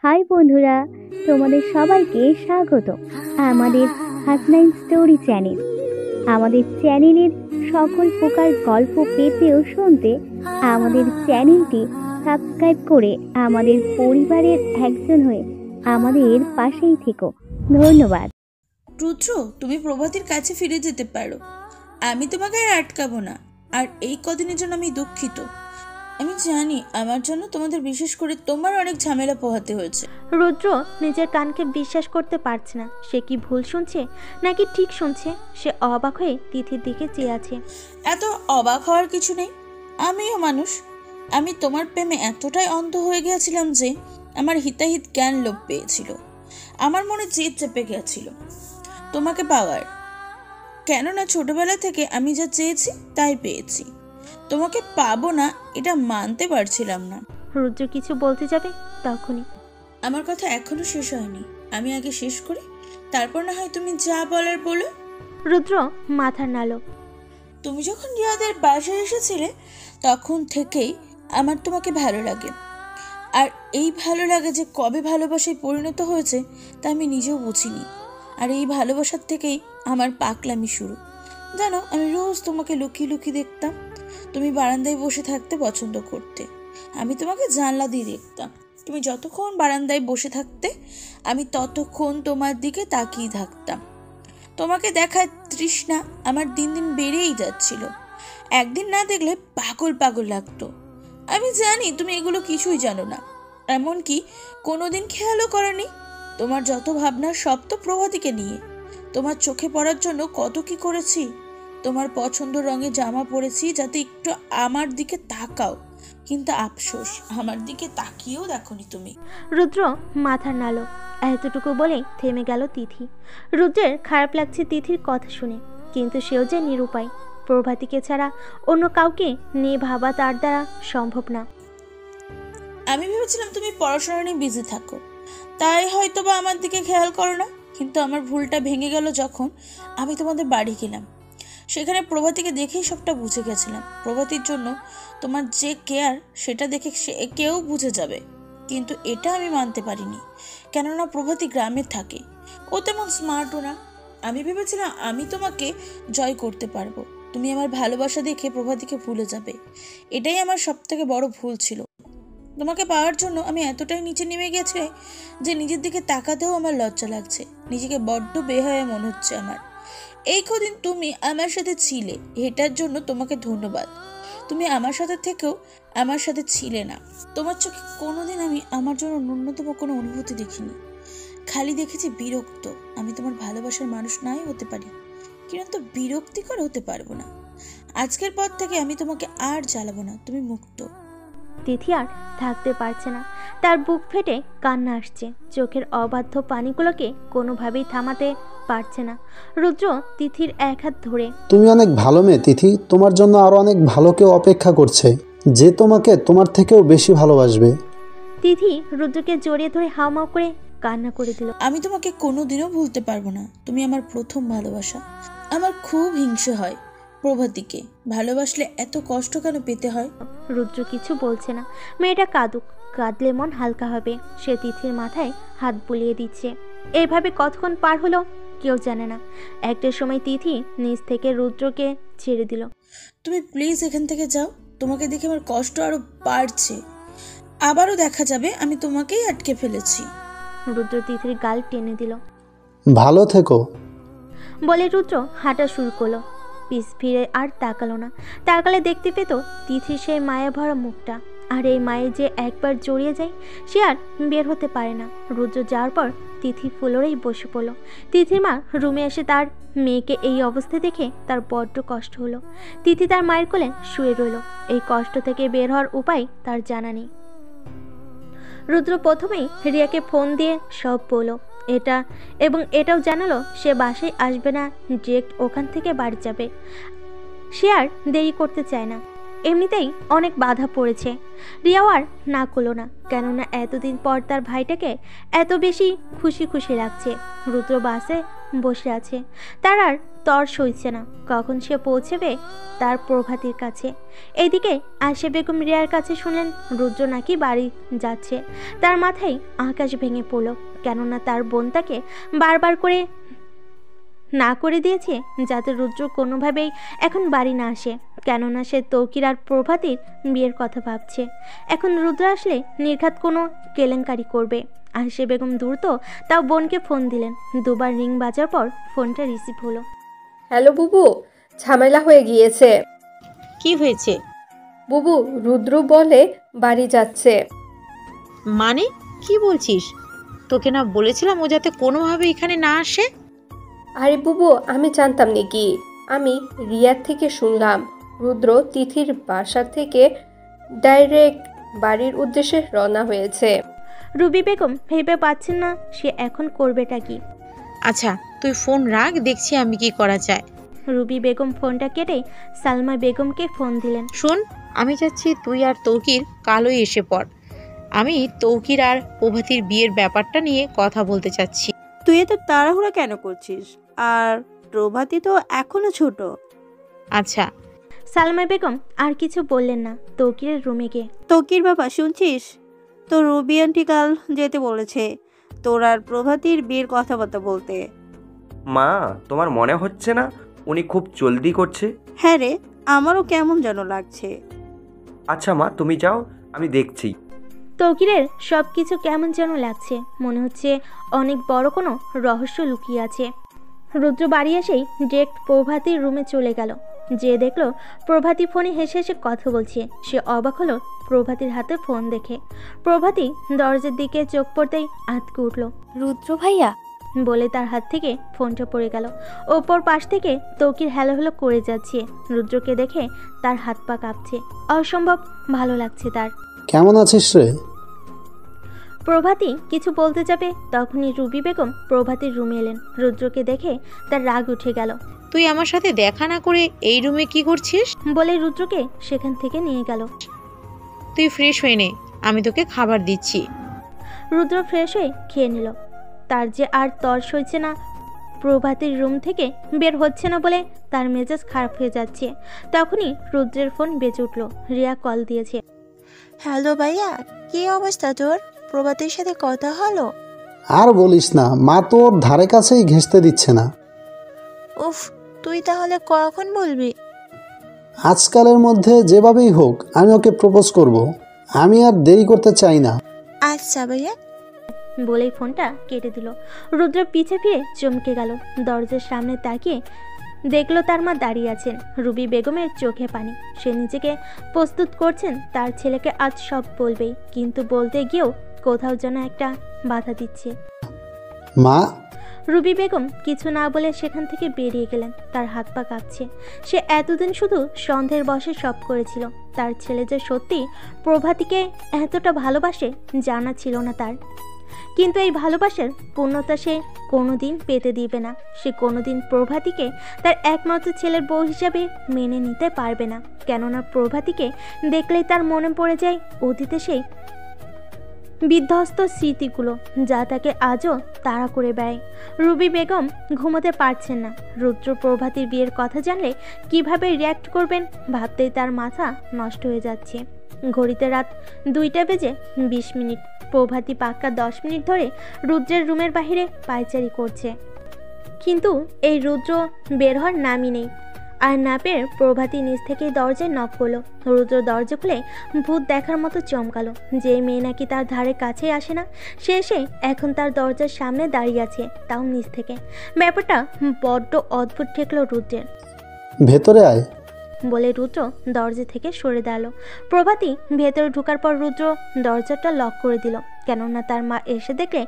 High বন্ধুরা, তোমাদের সবাইকে স্বাগত আমাদের হাসনাইন স্টোরি চ্যানেল। আমাদের চ্যানেলের সকল প্রকার গল্প পেতে ও শুনতে আমাদের চ্যানেলটি সাবস্ক্রাইব করে আমাদের পরিবারের একজন হয়ে আমাদের পাশেই থেকো। ধন্যবাদ। রুদ্র, তুমি প্রভাতীর কাছে ফিরে যেতে পারো। আমি তোমাকে আর আটকাবো না। আর এই কদিনের জন্য আমি দুঃখিত। আমি জানি আমার জন্য তোমাদের, বিশেষ করে তোমার, অনেক ঝামেলা পোহাতে হয়েছে। রুদ্র নিজের কানকে বিশ্বাস করতে পারছে না। সে কি ভুল শুনছে নাকি ঠিক শুনছে? সে অবাক হয়ে তিথির দিকে চেয়ে আছে। এত অবাক হওয়ার কিছু নেই। আমিও মানুষ। আমি তোমার প্রেমে এতটাই অন্ধ হয়ে গিয়েছিলাম যে আমার হিতাহিত জ্ঞান লোপ পেয়েছিল। আমার মনে জেদ চেপে গিয়েছিল তোমাকে পাওয়ার। কেননা ছোটবেলা থেকে আমি যা চেয়েছি তাই পেয়েছি। তোমাকে পাবো না এটা মানতে পারছিলাম না। রুদ্র কিছু বলতে যাবে তখনই আমার কথা এখনো শেষ হয়নি। আমি আগে শেষ করি, তারপর না হয় তুমি যা বলার বলো। রুদ্র মাথা নাড়ল। তুমি যখন রিয়াদের বাসায় এসেছিলে তখন থেকেই আমার তোমাকে ভালো লাগে। আর এই ভালো লাগে যে কবে ভালোবাসায় পরিণত হয়েছে তা আমি নিজেও বুঝিনি। আর এই ভালোবাসার থেকেই আমার পাগলামি শুরু। জানো, আমি রোজ তোমাকে লুকিয়ে লুকিয়ে দেখতাম। তুমি বারান্দায় বসে থাকতে পছন্দ করতে। আমি তোমাকে জানলা দিয়ে দেখতাম। তুমি যতক্ষণ বারান্দায় বসে থাকতে আমি ততক্ষণ তোমার দিকে তাকিয়ে থাকতাম। তোমাকে দেখার তৃষ্ণা আমার দিন দিন বেড়েই যাচ্ছিল। একদিন না দেখলে পাগল পাগল লাগতো। আমি জানি তুমি এগুলো কিছুই জানো না, এমনকি কোনোদিন খেয়ালও করনি। তোমার যত ভাবনা সব তো প্রভাতীকে নিয়ে। তোমার চোখে পড়ার জন্য কত কি করেছি। তোমার পছন্দ রঙের জামা পরেছি যাতে একটু আমার দিকে তাকাও, কিন্তু আফসোস আমার দিকে তাকিয়েও দেখোনি তুমি। রুদ্র মাথা নাড়ল। এতটুকু বলে থেমে গেল তিথি। রুদ্রের খারাপ লাগছে তিথির কথা শুনে, কিন্তু সেও যে নিরুপায়। প্রভাতীকে ছাড়া অন্য কাউকে নিয়ে ভাবা তার দ্বারা সম্ভব না। আমি ভেবেছিলাম তুমি পড়াশোনা নিয়ে বিজি থাকো, তাই হয়তো বা আমার দিকে খেয়াল করো না। কিন্তু আমার ভুলটা ভেঙে গেল যখন আমি তোমাদের বাড়ি গেলাম। সেখানে প্রভাতীকে দেখেই সবটা বুঝে গেছিলাম। প্রভাতীর জন্য তোমার যে কেয়ার সেটা দেখে সে কেউ বুঝে যাবে, কিন্তু এটা আমি মানতে পারিনি। কেননা প্রভাতী গ্রামে থাকে, ও তেমন স্মার্টও না। আমি ভেবেছিলাম আমি তোমাকে জয় করতে পারবো, তুমি আমার ভালোবাসা দেখে প্রভাতীকে ভুলে যাবে। এটাই আমার সব থেকে বড় ভুল ছিল। তোমাকে পাওয়ার জন্য আমি এতটাই নিচে নেমে গেছে যে নিজের দিকে তাকাতেও আমার লজ্জা লাগছে। নিজেকে বড্ড বেহায়া মনে হচ্ছে আমার। এই কদিন তুমি আমার সাথে ছিলে, এটার জন্য তোমাকে ধন্যবাদ। তুমি আমার সাথে থেকেও আমার সাথে ছিলে না। তোমার চোখে কোনোদিন আমি আমার জন্য ন্যূনতম কোনো অনুভূতি দেখিনি। খালি দেখেছি বিরক্ত। আমি তোমার ভালোবাসার মানুষ নাই হতে পারি, কিন্তু বিরক্তিকর হতে পারবো না। আজকের পর থেকে আমি তোমাকে আর জ্বালাবো না, তুমি মুক্ত। তিথি আর থাকতে পারছে না। তার বুক ফেটে কান্না আসছে। চোখের অবাধ্য পানিগুলোকে কোনোভাবেই থামাতে পারছে না। রুদ্র তিথির এক হাত ধরে, তুমি অনেক ভালো মেয়ে তিথি, তোমার জন্য আরো অনেক ভালো কেউ অপেক্ষা করছে, যে তোমাকে তোমার থেকেও বেশি ভালোবাসবে। তিথি রুদ্রকে জড়িয়ে ধরে হাউমাউ করে কান্না করে দিল। আমি তোমাকে কোনোদিনও ভুলতে পারবো না। তুমি আমার প্রথম ভালোবাসা। আমার খুব হিংসে হয় প্রভাতীকে ভালোবাসলে এত কষ্ট কেন পেতে হয়। রুদ্র কিছু বলছে না। মেয়েটা কাঁদুক, কাঁদলে মন হালকা হবে। সে তিথির মাথায় হাত বুলিয়ে দিচ্ছে। এইভাবে কতক্ষণ পার হলো কেউ জানে না। একটা সময় তিথি নিজ থেকে রুদ্রকে ছেড়ে দিল। তুমি প্লিজ এখান থেকে যাও। তোমাকে দেখে আমার কষ্ট আরো বাড়ছে। আবারও দেখা যাবে আমি তোমাকেই আটকে ফেলেছি। রুদ্র তিথির গাল টেনে দিল। ভালো থেকো বলে রুদ্র হাঁটা শুরু করলো। পিছ ফিরে আর তাকালো না। তাকালে দেখতে পেত তিথির সেই মায়া ভরা মুখটা। আর এই মায়ে যে একবার জড়িয়ে যায় সে আর বের হতে পারে না। রুদ্র যাওয়ার পর তিথি ফ্লোরেই বসে পড়ল। তিথির মা রুমে এসে তার মেয়েকে এই অবস্থা দেখে তার বড্ড কষ্ট হলো। তিথি তার মায়ের কোলে শুয়ে রইল। এই কষ্ট থেকে বের হওয়ার উপায় তার জানা নেই। রুদ্র প্রথমেই রিয়াকে ফোন দিয়ে সব বলল। এটাও জানালো সে বাসায় আসবে না, ডিরেক্ট ওখান থেকে বাড়ি যাবে। সে আর দেরি করতে চায় না। এমনিতেই অনেক বাধা পড়েছে। রিয়াও আর না করলো না, কেননা এতদিন পর তার ভাইটাকে এত বেশি খুশি খুশি লাগছে। রুদ্র বাসে বসে আছে, তার আর তর সইছে না কখন সে পৌঁছবে তার প্রভাতির কাছে। এইদিকে আয়েশা বেগম রিয়ার কাছে শুনলেন রুদ্র নাকি বাড়ি যাচ্ছে। তার মাথায় আকাশ ভেঙে পড়ল, কেননা তার বোন তাকে বারবার করে না করে দিয়েছে যাতে রুদ্র কোনোভাবেই এখন বাড়ি না আসে, কেননা সে তৌকির আর প্রভাতির বিয়ের কথা ভাবছে। এখন রুদ্র আসলে নির্ঘাত কোনো কেলেঙ্কারি করবে। আয়েশা বেগম দ্রুত তাও বোনকে ফোন দিলেন। দুবার রিং বাজার পর ফোনটা রিসিভ হলো। হ্যালো বুবু, ঝামেলা হয়ে গিয়েছে। কি হয়েছে? বুবু, রুদ্র বলে বাড়ি যাচ্ছে। মানে কি বলছিস? তোকে না বলেছিলাম ও যাতে কোনোভাবে এখানে না আসে? আরে বুবু, আমি জানতাম নাকি? আমি রিয়ার থেকে শুনলাম রুদ্র তিথির বাসা থেকে ডাইরেক্ট বাড়ির উদ্দেশ্যে রওনা হয়েছে। রুবি বেগম ভেবে পাচ্ছেন না সে এখন করবেটা কি। আচ্ছা তুই ফোন রাখ, দেখছি আমি কি করা যায়। রুবি বেগম ফোনটা কেটে সালমা বেগমকে ফোন দিলেন। শোন, আমি চাচ্ছি তুই আর তৌকির কালই এসে পড়। আমি তৌকির আর প্রভাতির বিয়ের ব্যাপারটা নিয়ে কথা বলতে চাচ্ছি। তুই এত তাড়াহুড়া কেন করছিস? আর প্রভাতী তো এখনো ছোট। আচ্ছা। সালমা বেগম আর কিছু বললেন না, তৌকিরের রুমে গিয়ে। তৌকির বাবা, শুনছিস? তো রুবি আন্টি কাল যেতে বলেছে তোর আর প্রভাতীর বিয়ের কথাবার্তা বলতে। মা, তোমার মনে হচ্ছে না উনি খুব জলদি করছে? হ্যাঁ রে, আমারও কেমন যেন লাগছে। আচ্ছা মা, তুমি যাও, আমি দেখছি। তৌকিরের সব কিছু কেমন যেন লাগছে, মনে হচ্ছে অনেক বড় কোনো রহস্য লুকিয়ে আছে। রুদ্র বাড়ি এসেই ডিরেক্ট প্রভাতীর রুমে চলে গেল। যে দেখলো প্রভাতী ফোনে হেসে হেসে কথা বলছে, সে অবাক হলো প্রভাতীর হাতে ফোন দেখে। প্রভাতী দরজার দিকে চোখ পড়তেই আঁতকে উঠল। রুদ্র ভাইয়া বলে তার হাত থেকে ফোনটা পড়ে গেল। ওপর পাশ থেকে তৌকির হ্যালো হ্যালো করে যাচ্ছে। রুদ্রকে দেখে তার হাত পা কাঁপছে, অসম্ভব ভালো লাগছে তার। কেমন আছিস রে? প্রভাতী কিছু বলতে যাবে তখনই রুবি বেগম প্রভাতীর রুমে এলেন। রুদ্রকে দেখে তার রাগ উঠে গেল। তুই আমার সাথে দেখা না করে এই রুমে কি করছিস? বলে রুদ্রকে সেখান থেকে নিয়ে গেল। তুই ফ্রেশ হয়ে নে, আমি তোকে খাবার দিচ্ছি। রুদ্র ফ্রেশ হয়ে খেয়ে নিল। তার যে আর তর সইছে না, প্রভাতীর রুম থেকে বের হচ্ছে না বলে তার মেজাজ খারাপ হয়ে যাচ্ছে। তখনই রুদ্রের ফোন বেজে উঠল। রিয়া কল দিয়েছে। হ্যালো ভাইয়া, কি অবস্থা তোর? প্রভাতের সাথে কথা হলো? আর বলিস না, মা তোর ধারে কাছেই ঘেঁষতে দিচ্ছে না। উফ, তুই তাহলে কখন বলবি? আজকালের মধ্যে যেভাবেই হোক আমি ওকে প্রপোজ করব। আমি আর দেরি করতে চাই না। আচ্ছা ভাইয়া। বলেই ফোনটা কেটে দিল। রুদ্র পিছে ফিরে চমকে গেল। দরজার সামনে তাকিয়ে দেখলো তার মা দাঁড়িয়ে আছেন। রুবি বেগমের চোখে পানি। সে নিজেকে প্রস্তুত করছেন তার ছেলেকে আজ সব বলবেই, কিন্তু বলতে গিয়েও কোথাও যেন একটা বাধা দিচ্ছে। মা। রুবি বেগম কিছু না বলে সেখান থেকে বেরিয়ে গেলেন। তার হাত পা কাঁপছে। সে এতদিন শুধু সন্দেহের বশে সব করেছিল। তার ছেলে যে সত্যি প্রভাতীকে এতটা ভালোবাসে জানা ছিল না তার। কিন্তু এই ভালোবাসার পূর্ণতা সে কোনোদিন পেতে দিবে না। সে কোনোদিন প্রভাতীকে তার একমাত্র ছেলের বউ হিসাবে মেনে নিতে পারবে না, কেননা প্রভাতীকে দেখলেই তার মনে পড়ে যায় অতীতে সেই বিধ্বস্ত স্মৃতিগুলো, যা তাকে আজও তাড়া করে বেড়ায়। রুবি বেগম ঘুমোতে পারছেন না। রুদ্র প্রভাতীর বিয়ের কথা জানলে কিভাবে রিয়্যাক্ট করবেন ভাবতেই তার মাথা নষ্ট হয়ে যাচ্ছে। ঘড়িতে রাত 2টা বেজে 20 মিনিট। প্রভাতী পাক্কা 10 মিনিট ধরে রুদ্রের রুমের বাহিরে পায়চারি করছে, কিন্তু এই রুদ্র বের হওয়ার নামই নেই। আর না পেয়ে প্রভাতী নিজ থেকেই দরজায় নক করলো। রুদ্র দরজা খুলে ভূত দেখার মতো চমকালো। যে মেয়ে নাকি তার ধারে কাছেই আসে না, সে এসে এখন তার দরজার সামনে দাঁড়িয়ে আছে, তাও নিজ থেকে। ব্যাপারটা বড্ড অদ্ভুত ঠেকলো রুদ্রের। ভেতরে আয় বলে রুদ্র দরজা থেকে সরে দাঁড়ালো। প্রভাতী ভেতরে ঢোকার পর রুদ্র দরজাটা লক করে দিল, কেননা তার মা এসে দেখলে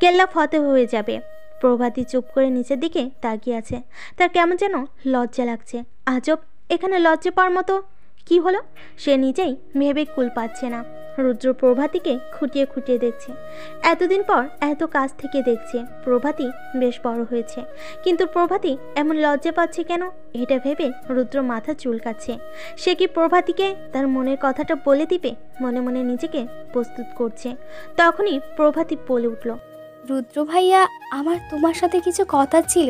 কেল্লা ফতে হয়ে যাবে। প্রভাতী চুপ করে নিচের দিকে তাকিয়ে আছে। তার কেমন যেন লজ্জা লাগছে। আজব, এখানে লজ্জা পাওয়ার মতো কি হলো সে নিজেই ভেবে কুল পাচ্ছে না। রুদ্র প্রভাতীকে খুঁটিয়ে খুঁটিয়ে দেখছে। এতদিন পর এত কাছ থেকে দেখছে। প্রভাতী বেশ বড় হয়েছে, কিন্তু প্রভাতী এমন লজ্জা পাচ্ছে কেন, এটা ভেবে রুদ্র মাথা চুলকাচ্ছে। সে কি প্রভাতীকে তার মনের কথাটা বলে দিবে? মনে মনে নিজেকে প্রস্তুত করছে। তখনই প্রভাতী বলে উঠল, রুদ্র ভাইয়া, আমার তোমার সাথে কিছু কথা ছিল।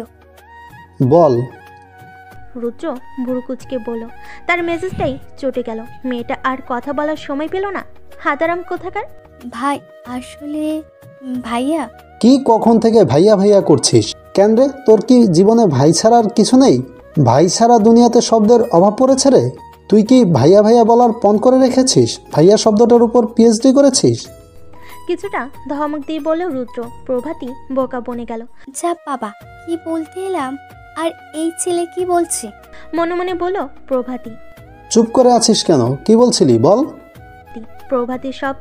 বল। রুদ্র ভুরু কুচকে বলল। তার মেজাজটাই চটে গেল। মেয়েটা আর কথা বলার সময় পেল না। হাদারাম কোথাকার। ভাই, আসলে ভাইয়া। কি কখন থেকে ভাইয়া ভাইয়া করছিস কেন রে? তোর কি জীবনে ভাই ছাড়া আর কিছু নেই? ভাই ছাড়া দুনিয়াতে শব্দের অভাব পড়েছে রে। তুই কি ভাইয়া ভাইয়া বলার পণ করে রেখেছিস? ভাইয়া শব্দটার উপর পিএইচডি করেছিস? কিছুটা ধমক দিয়ে বলল রুদ্র। প্রভাতী বোকা বনে গেল। যা বাবা, কি বলতে এলাম, আর এই ছেলে কি বলছে? মনে মনে বলল প্রভাতী। চুপ করে আছিস কেন? কি বলছিলি বল। প্রভাতী সব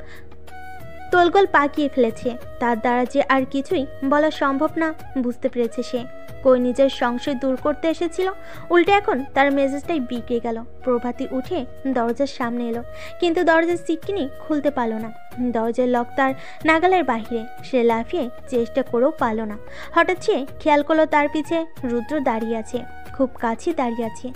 তোলগোল পাকিয়ে ফেলেছে। তার দ্বারা যে আর কিছুই বলা সম্ভব না বুঝতে পেরেছে সে। কই নিজের সংশয় দূর করতে এসেছিল, উল্টে এখন তার মেজাজটাই বিগড়ে গেল। প্রভাতী উঠে দরজার সামনে এলো, কিন্তু দরজার সিটকিনি খুলতে পারল না। দরজার লক তার নাগালের বাহিরে। সে লাফিয়ে চেষ্টা করেও পারল না। হঠাৎ সে খেয়াল করলো তার পিছে রুদ্র দাঁড়িয়ে আছে, খুব কাছে দাঁড়িয়ে আছে,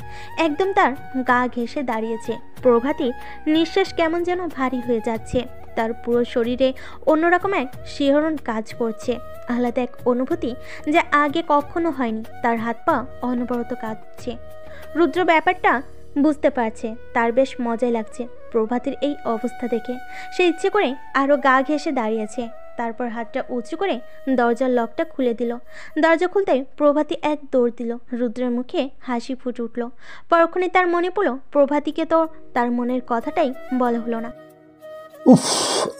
একদম তার গা ঘেঁষে দাঁড়িয়েছে। প্রভাতীর নিঃশ্বাস কেমন যেন ভারী হয়ে যাচ্ছে। তার পুরো শরীরে অন্যরকম এক শিহরণ কাজ করছে, আলাদা এক অনুভূতি যা আগে কখনো হয়নি। তার হাত পা অনবরত কাঁপছে। রুদ্র ব্যাপারটা বুঝতে পারছে, তার বেশ মজাই লাগছে প্রভাতীর এই অবস্থা দেখে। সে ইচ্ছে করে আরও গা ঘেঁষে দাঁড়িয়েছে। তারপর হাতটা উঁচু করে দরজার লকটা খুলে দিল। দরজা খুলতেই প্রভাতী এক দৌড় দিল। রুদ্রের মুখে হাসি ফুটে উঠল। পরক্ষণে তার মনে পড়ল প্রভাতীকে তো তার মনের কথাটাই বলা হলো না। উফ,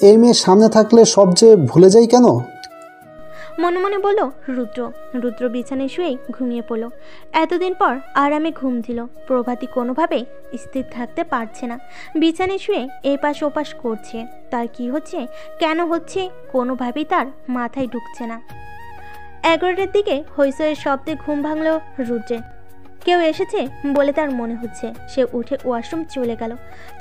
এই মেয়ে সামনে থাকলে সব যে ভুলে যাই কেন? মনে মনে বলল রুদ্র। রুদ্র বিছানায় শুয়েই ঘুমিয়ে পড়ল। এতদিন পর আরামে ঘুম দিল। প্রভাতী কোনোভাবেই স্থির থাকতে পারছে না। বিছানায় শুয়ে এপাশ ওপাশ করছে। তার কি হচ্ছে, কেন হচ্ছে, কোনোভাবেই তার মাথায় ঢুকছে না। 11টার দিকে হইচইয়ের শব্দে ঘুম ভাঙল রুদ্রের। কেউ এসেছে বলে তার মনে হচ্ছে। সে উঠে ওয়াশরুম চলে গেল।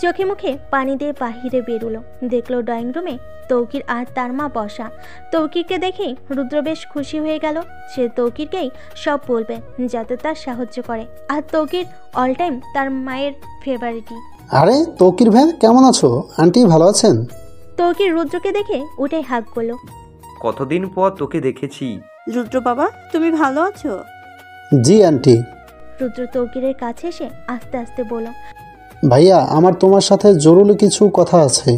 চোখে মুখে পানি দিয়ে বাহিরে বেরোলো। দেখলো ড্রয়িং রুমে তৌকির আর তার মা বসা। তৌকিরকে দেখেই রুদ্র বেশ খুশি হয়ে গেল। সে তৌকিরকেই সব বলবে যাতে তার সাহায্য করে। আর তৌকির অল টাইম তার মায়ের ফেভারিটই। আরে তৌকির ভাই, কেমন আছো? আন্টি ভালো আছেন? তৌকির রুদ্রকে দেখে উঠে হাঁক করলো। কতদিন পর তোকে দেখেছি। রুদ্র বাবা, তুমি ভালো আছো? জি আন্টি। রুদ্র তৌকিরের কাছে এসে আস্তে আস্তে বলল, ভাইয়া, আমার তোমার সাথে জরুরি কিছু কথা আছে।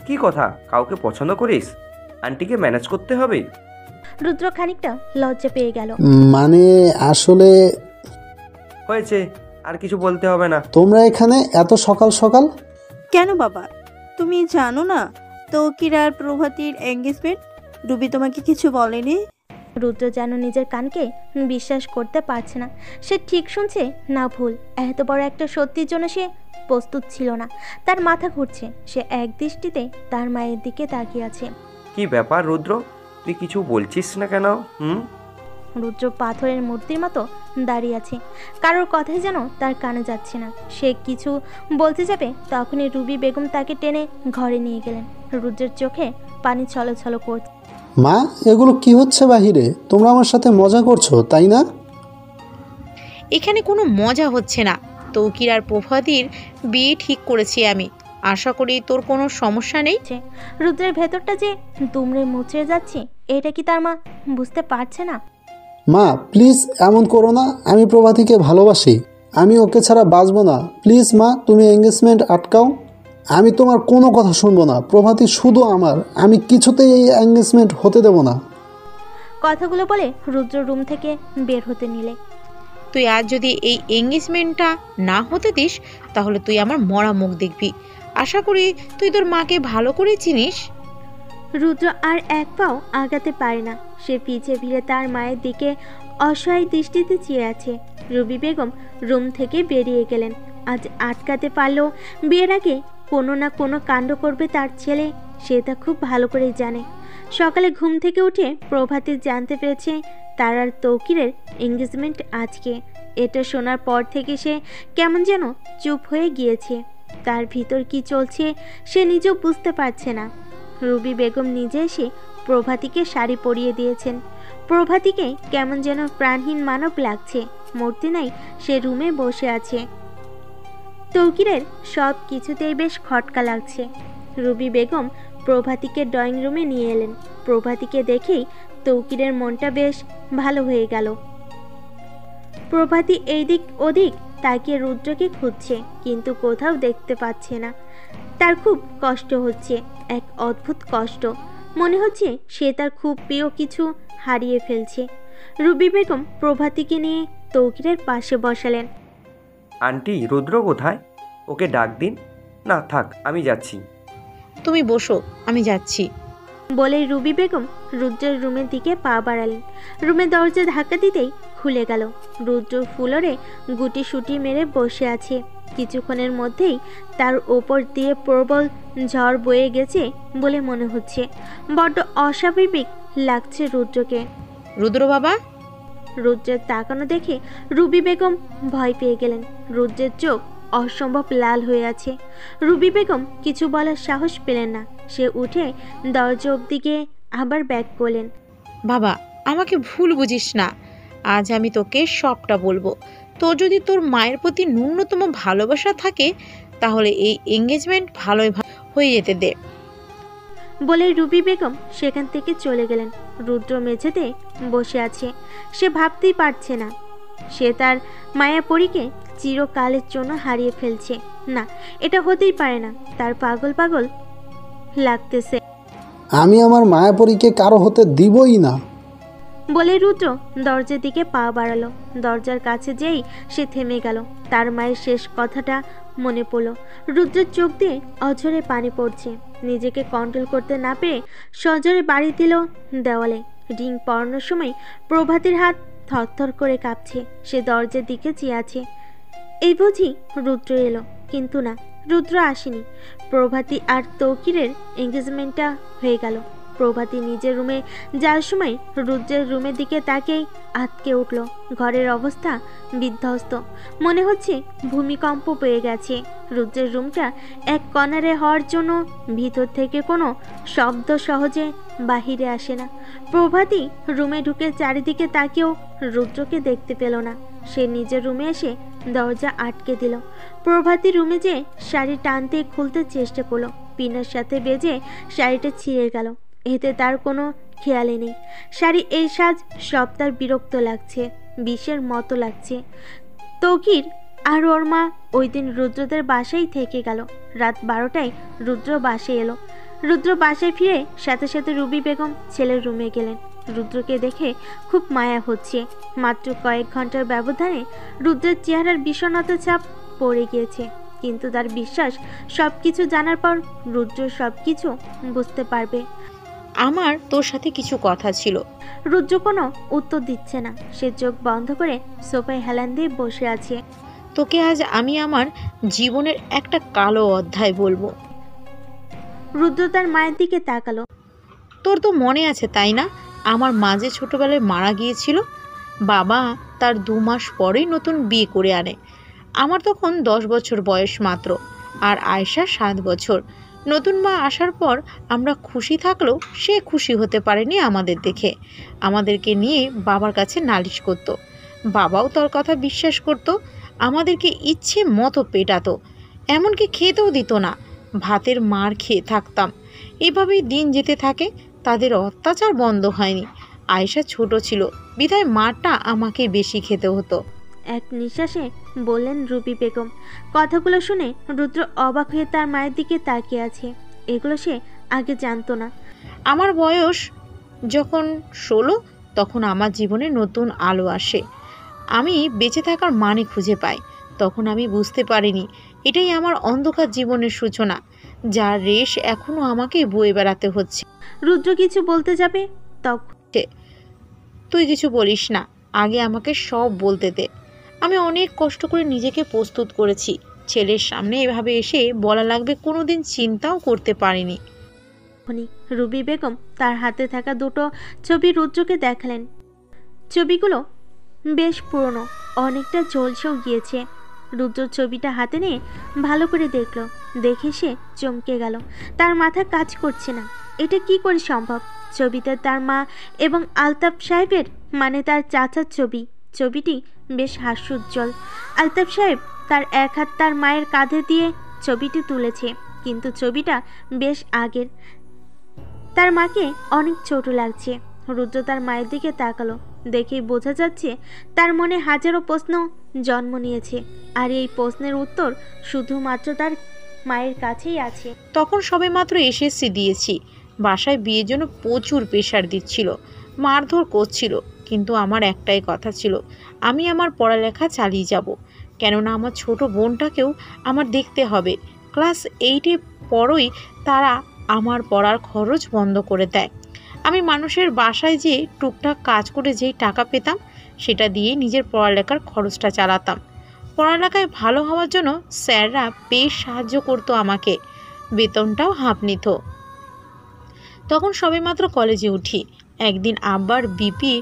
কি কথা? কাউকে পছন্দ করিস? আন্টিকে ম্যানেজ করতে হবে। রুদ্র খানিকটা লজ্জা পেয়ে গেল। মানে আসলে হয়েছে, আর কিছু বলতে হবে না। তোমরা এখানে এত সকাল সকাল কেন বাবা, তুমি জানো না তৌকির আর প্রভাতীর এঙ্গেজমেন্ট? রুবি তোমাকে কিছু বলেনি? রুদ্র যেন নিজের কানকে বিশ্বাস করতে পারছে না। সে ঠিক শুনছে না ভুল। এত বড় একটা সত্যির জন্য সে প্রস্তুত ছিল না। তার মাথা ঘুরছে। সে এক দৃষ্টিতে তার মায়ের দিকে তাকিয়ে আছে। কি ব্যাপার রুদ্র, তুই কিছু বলছিস না কেন? রুদ্র পাথরের মূর্তির মতো দাঁড়িয়ে আছে। কারোর কথাই যেন তার কানে যাচ্ছে না। সে কিছু বলতে যাবে, তখনই রুবি বেগম তাকে টেনে ঘরে নিয়ে গেলেন। রুদ্রের চোখে পানি ছলছল করছে। মা, এগুলো কি হচ্ছে বাহিরে? তোমরা আমার সাথে মজা করছো তাই না? এখানে কোনো মজা হচ্ছে না। তৌকির আর প্রভাতীর বিয়ে ঠিক করেছি আমি। আশা করি তোর কোনো সমস্যা নেই। রুদ্রের ভেতরটা যে দুমড়ে মুচড়ে যাচ্ছে, এটা কি তার মা বুঝতে পারছে না? মা প্লিজ এমন করো না। আমি প্রভাতীকে ভালোবাসি। আমি ওকে ছাড়া বাঁচবো না। প্লিজ মা, তুমি এঙ্গেজমেন্ট আটকাও। আমি তোমার কোনো কথা শুনবো না। প্রভাতী শুধু আমার। আমি কিছুতেই এই এঙ্গেজমেন্ট হতে দেব না। কথাগুলো বলে রুদ্র রুম থেকে বের হতে নিলে। তুই আজ যদি এই এঙ্গেজমেন্টটা না হতে দিস, তাহলে তুই আমার মরা মুখ দেখবি। আশা করি তুই তোর মাকে ভালো করে চিনিস। রুদ্র আর এক পাও আগাতে পারে না। সে পিছে ফিরে তার মায়ের দিকে অসহায় দৃষ্টিতে চেয়ে আছে। রুবি বেগম রুম থেকে বেরিয়ে গেলেন। আজ আটকাতে পারলেও বিয়ের আগে কোনো না কোনো কাণ্ড করবে তার ছেলে, সে তা খুব ভালো করেই জানে। সকালে ঘুম থেকে উঠে প্রভাতী জানতে পেরেছে তার আর তৌকিরের এঙ্গেজমেন্ট আজকে। এটা শোনার পর থেকে সে কেমন যেন চুপ হয়ে গিয়েছে। তার ভিতর কি চলছে সে নিজেও বুঝতে পারছে না। রুবি বেগম নিজে এসে প্রভাতীকে শাড়ি পরিয়ে দিয়েছেন। প্রভাতীকে কেমন যেন প্রাণহীন মানব লাগছে। মূর্তি নাই, সে রুমে বসে আছে। তৌকিরের সব কিছুতেই বেশ খটকা লাগছে। রুবি বেগম প্রভাতীকে ড্রয়িং রুমে নিয়ে এলেন। প্রভাতীকে দেখেই তৌকিরের মনটা বেশ ভালো হয়ে গেল। প্রভাতী এইদিক ওদিক তাকিয়ে রুদ্রকে খুঁজছে, কিন্তু কোথাও দেখতে পাচ্ছে না। তার খুব কষ্ট হচ্ছে, এক অদ্ভুত কষ্ট। মনে হচ্ছে সে তার খুব প্রিয় কিছু হারিয়ে ফেলছে। রুবি বেগম প্রভাতীকে নিয়ে তৌকিরের পাশে বসালেন। আন্টি, রুদ্র কোথায়? ওকে ডাক দিন। না থাক, আমি যাচ্ছি। তুমি বসো, আমি যাচ্ছি। বলে রুবি বেগম রুদ্রের রুমের দিকে পা বাড়ালেন। রুমের দরজা ধাক্কা দিতেই খুলে গেল। রুদ্র ফুলরে গুটি সুটি মেরে বসে আছে। কিছুক্ষণের মধ্যেই তার ওপর দিয়ে প্রবল ঝড় বয়ে গেছে বলে মনে হচ্ছে। বড্ড অস্বাভাবিক লাগছে রুদ্রকে। রুদ্র বাবা। রুদ্রের তাকানো দেখে রুবি বেগম ভয় পেয়ে গেলেন। রুদ্রের চোখ অসম্ভব লাল হয়ে আছে। রুবি বেগম কিছু বলার সাহস পেলেন না। সে উঠে দরজা অবধি গিয়ে আবার ব্যাক করলেন। বাবা, আমাকে ভুল বুঝিস না। আজ আমি তোকে সবটা বলবো। তোর যদি তোর মায়ের প্রতি ন্যূনতম ভালোবাসা থাকে তাহলে এই এঙ্গেজমেন্ট ভালোই হয়ে যেতে দে। বলে রুবি বেগম সেখান থেকে চলে গেলেন। রুদ্র মেঝেতে বসে আছে। সে ভাবতেই পারছে না সে তার মায়াপরীকে চিরকালের জন্য হারিয়ে ফেলছে। না, এটা হতেই পারে না। তার পাগল পাগল লাগতেছে। আমি আমার মায়াপরীকে কারো হতে দিবই না। বলে রুদ্র দরজার দিকে পা বাড়ালো। দরজার কাছে যেই সে থেমে গেল। তার মায়ের শেষ কথাটা মনে পড়ল। রুদ্রের চোখ দিয়ে অঝরে পানি পড়ছে। নিজেকে কন্ট্রোল করতে না পেরে সজোরে বাড়ি দিল দেওয়ালে। রিং পরানোর সময় প্রভাতীর হাত থরথর করে কাঁপছে। সে দরজার দিকে চেয়ে আছে। এই বুঝি রুদ্র এলো, কিন্তু না, রুদ্র আসেনি। প্রভাতী আর তৌকিরের এঙ্গেজমেন্টটা হয়ে গেল। প্রভাতী নিজের রুমে যাওয়ার সময় রুদ্রের রুমের দিকে তাকেই আটকে উঠল। ঘরের অবস্থা বিধ্বস্ত, মনে হচ্ছে ভূমিকম্প পেয়ে গেছে। রুদ্রের রুমটা এক কর্নারে হওয়ার জন্য ভিতর থেকে কোনো শব্দ সহজে বাহিরে আসে না। প্রভাতী রুমে ঢুকে চারিদিকে তাকেও রুদ্রকে দেখতে পেল না। সে নিজের রুমে এসে দরজা আটকে দিল। প্রভাতী রুমে যে শাড়ি টানতে খুলতে চেষ্টা করলো। পিনের সাথে বেজে শাড়িটা ছিঁড়ে গেল। এতে তার কোনো খেয়ালই নেই। শাড়ি এই সাজ সব তার বিরক্ত লাগছে, বিষের মতো লাগছে। তৌকির আর ওর মা ওই দিন রুদ্রদের বাসায় থেকে গেল। রাত 12টায় রুদ্র বাসায় এলো। রুদ্র বাসায় ফিরে সাথে সাথে রুবি বেগম ছেলের রুমে গেলেন। রুদ্রকে দেখে খুব মায়া হচ্ছে। মাত্র কয়েক ঘন্টার ব্যবধানে রুদ্রের চেহারার বিষণ্ণতার ছাপ পড়ে গিয়েছে। কিন্তু তার বিশ্বাস সবকিছু জানার পর রুদ্র সবকিছু বুঝতে পারবে। আমার তোর সাথে কিছু কথা ছিল। রুদ্র কোনো উত্তর দিচ্ছে না। সে চোখ বন্ধ করে সোফায় হেলান দিয়ে বসে আছে। তোকে আজ আমি আমার জীবনের একটা কালো অধ্যায় বলবো। রুদ্র তার মায়ের দিকে তাকালো। তোর তো মনে আছে তাই না, আমার মা যে ছোটবেলায় মারা গিয়েছিল। বাবা তার 2 মাস পরেই নতুন বিয়ে করে আনে। আমার তখন 10 বছর বয়স মাত্র, আর আয়েশা 7 বছর। নতুন মা আসার পর আমরা খুশি থাকলেও সে খুশি হতে পারেনি আমাদের দেখে। আমাদেরকে নিয়ে বাবার কাছে নালিশ করত। বাবাও তার কথা বিশ্বাস করত। আমাদেরকে ইচ্ছে মতো পেটাতো, এমনকি খেতেও দিত না। ভাতের মার খেয়ে থাকতাম। এভাবেই দিন যেতে থাকে। তাদের অত্যাচার বন্ধ হয়নি। আয়েশা ছোট ছিল বিধায় মারটা আমাকে বেশি খেতে হতো। এক নিঃশ্বাসে বললেন রুবি বেগম। কথাগুলো শুনে রুদ্র অবাক হয়ে তার মায়ের দিকে তাকিয়ে আছে। এগুলো সে আগে জানতো না। আমার বয়স যখন 16 তখন আমার জীবনে নতুন আলো আসে। আমি বেঁচে থাকার মানে খুঁজে পাই। তখন আমি বুঝতে পারিনি এটাই আমার অন্ধকার জীবনের সূচনা, যার রেশ এখনো আমাকে বয়ে বেড়াতে হচ্ছে। রুদ্র কিছু বলতে যাবে তখন তুই কিছু বলিস না, আগে আমাকে সব বলতে দে। আমি অনেক কষ্ট করে নিজেকে প্রস্তুত করেছি। ছেলের সামনে এভাবে এসে বলা লাগবে কোনোদিন চিন্তাও করতে পারিনি। রুবি বেগম তার হাতে থাকা 2টো ছবি রুদ্রকে দেখালেন। ছবিগুলো বেশ পুরনো, অনেকটা ঝলসেও গিয়েছে। রুদ্র ছবিটা হাতে নিয়ে ভালো করে দেখলো, দেখে সে চমকে গেল। তার মাথা কাজ করছে না, এটা কি করে সম্ভব? ছবিতে তার মা এবং আলতাফ সাহেবের মানে তার চাচার ছবি। ছবিটি বেশ হাস্যোজ্জ্বল। আলতাফ সাহেব তার এক হাত তার মায়ের কাঁধে দিয়ে ছবিটি তুলেছে, কিন্তু ছবিটা বেশ আগের। তার মাকে অনেক ছোট লাগছে। রুদ্র তার মায়ের দিকে তাকালো, দেখেই বোঝা যাচ্ছে তার মনে হাজারো প্রশ্ন জন্ম নিয়েছে, আর এই প্রশ্নের উত্তর শুধুমাত্র তার মায়ের কাছেই আছে। তখন সবে মাত্র এসএসসি দিয়েছি। বাসায় বিয়ের জন্য প্রচুর প্রেশার দিচ্ছিল, মারধর করছিল, কিন্তু আমার একটাই কথা ছিল, আমি আমার পড়ালেখা চালিয়ে যাব, কেননা আমার ছোট বোনটাকেও আমার দেখতে হবে। ক্লাস 8-এ পরই তারা আমার পড়ার খরচ বন্ধ করে দেয়। আমি মানুষের বাসায় যে টুকটাক কাজ করে যেই টাকা পেতাম, সেটা দিয়ে নিজের পড়ালেখার খরচটা চালাতাম। পড়ালেখায় ভালো হওয়ার জন্য স্যাররা বেশ সাহায্য করতো আমাকে, বেতনটাও হাফ নিত। তখন সবেমাত্র কলেজে উঠি। একদিন আব্বার বিপি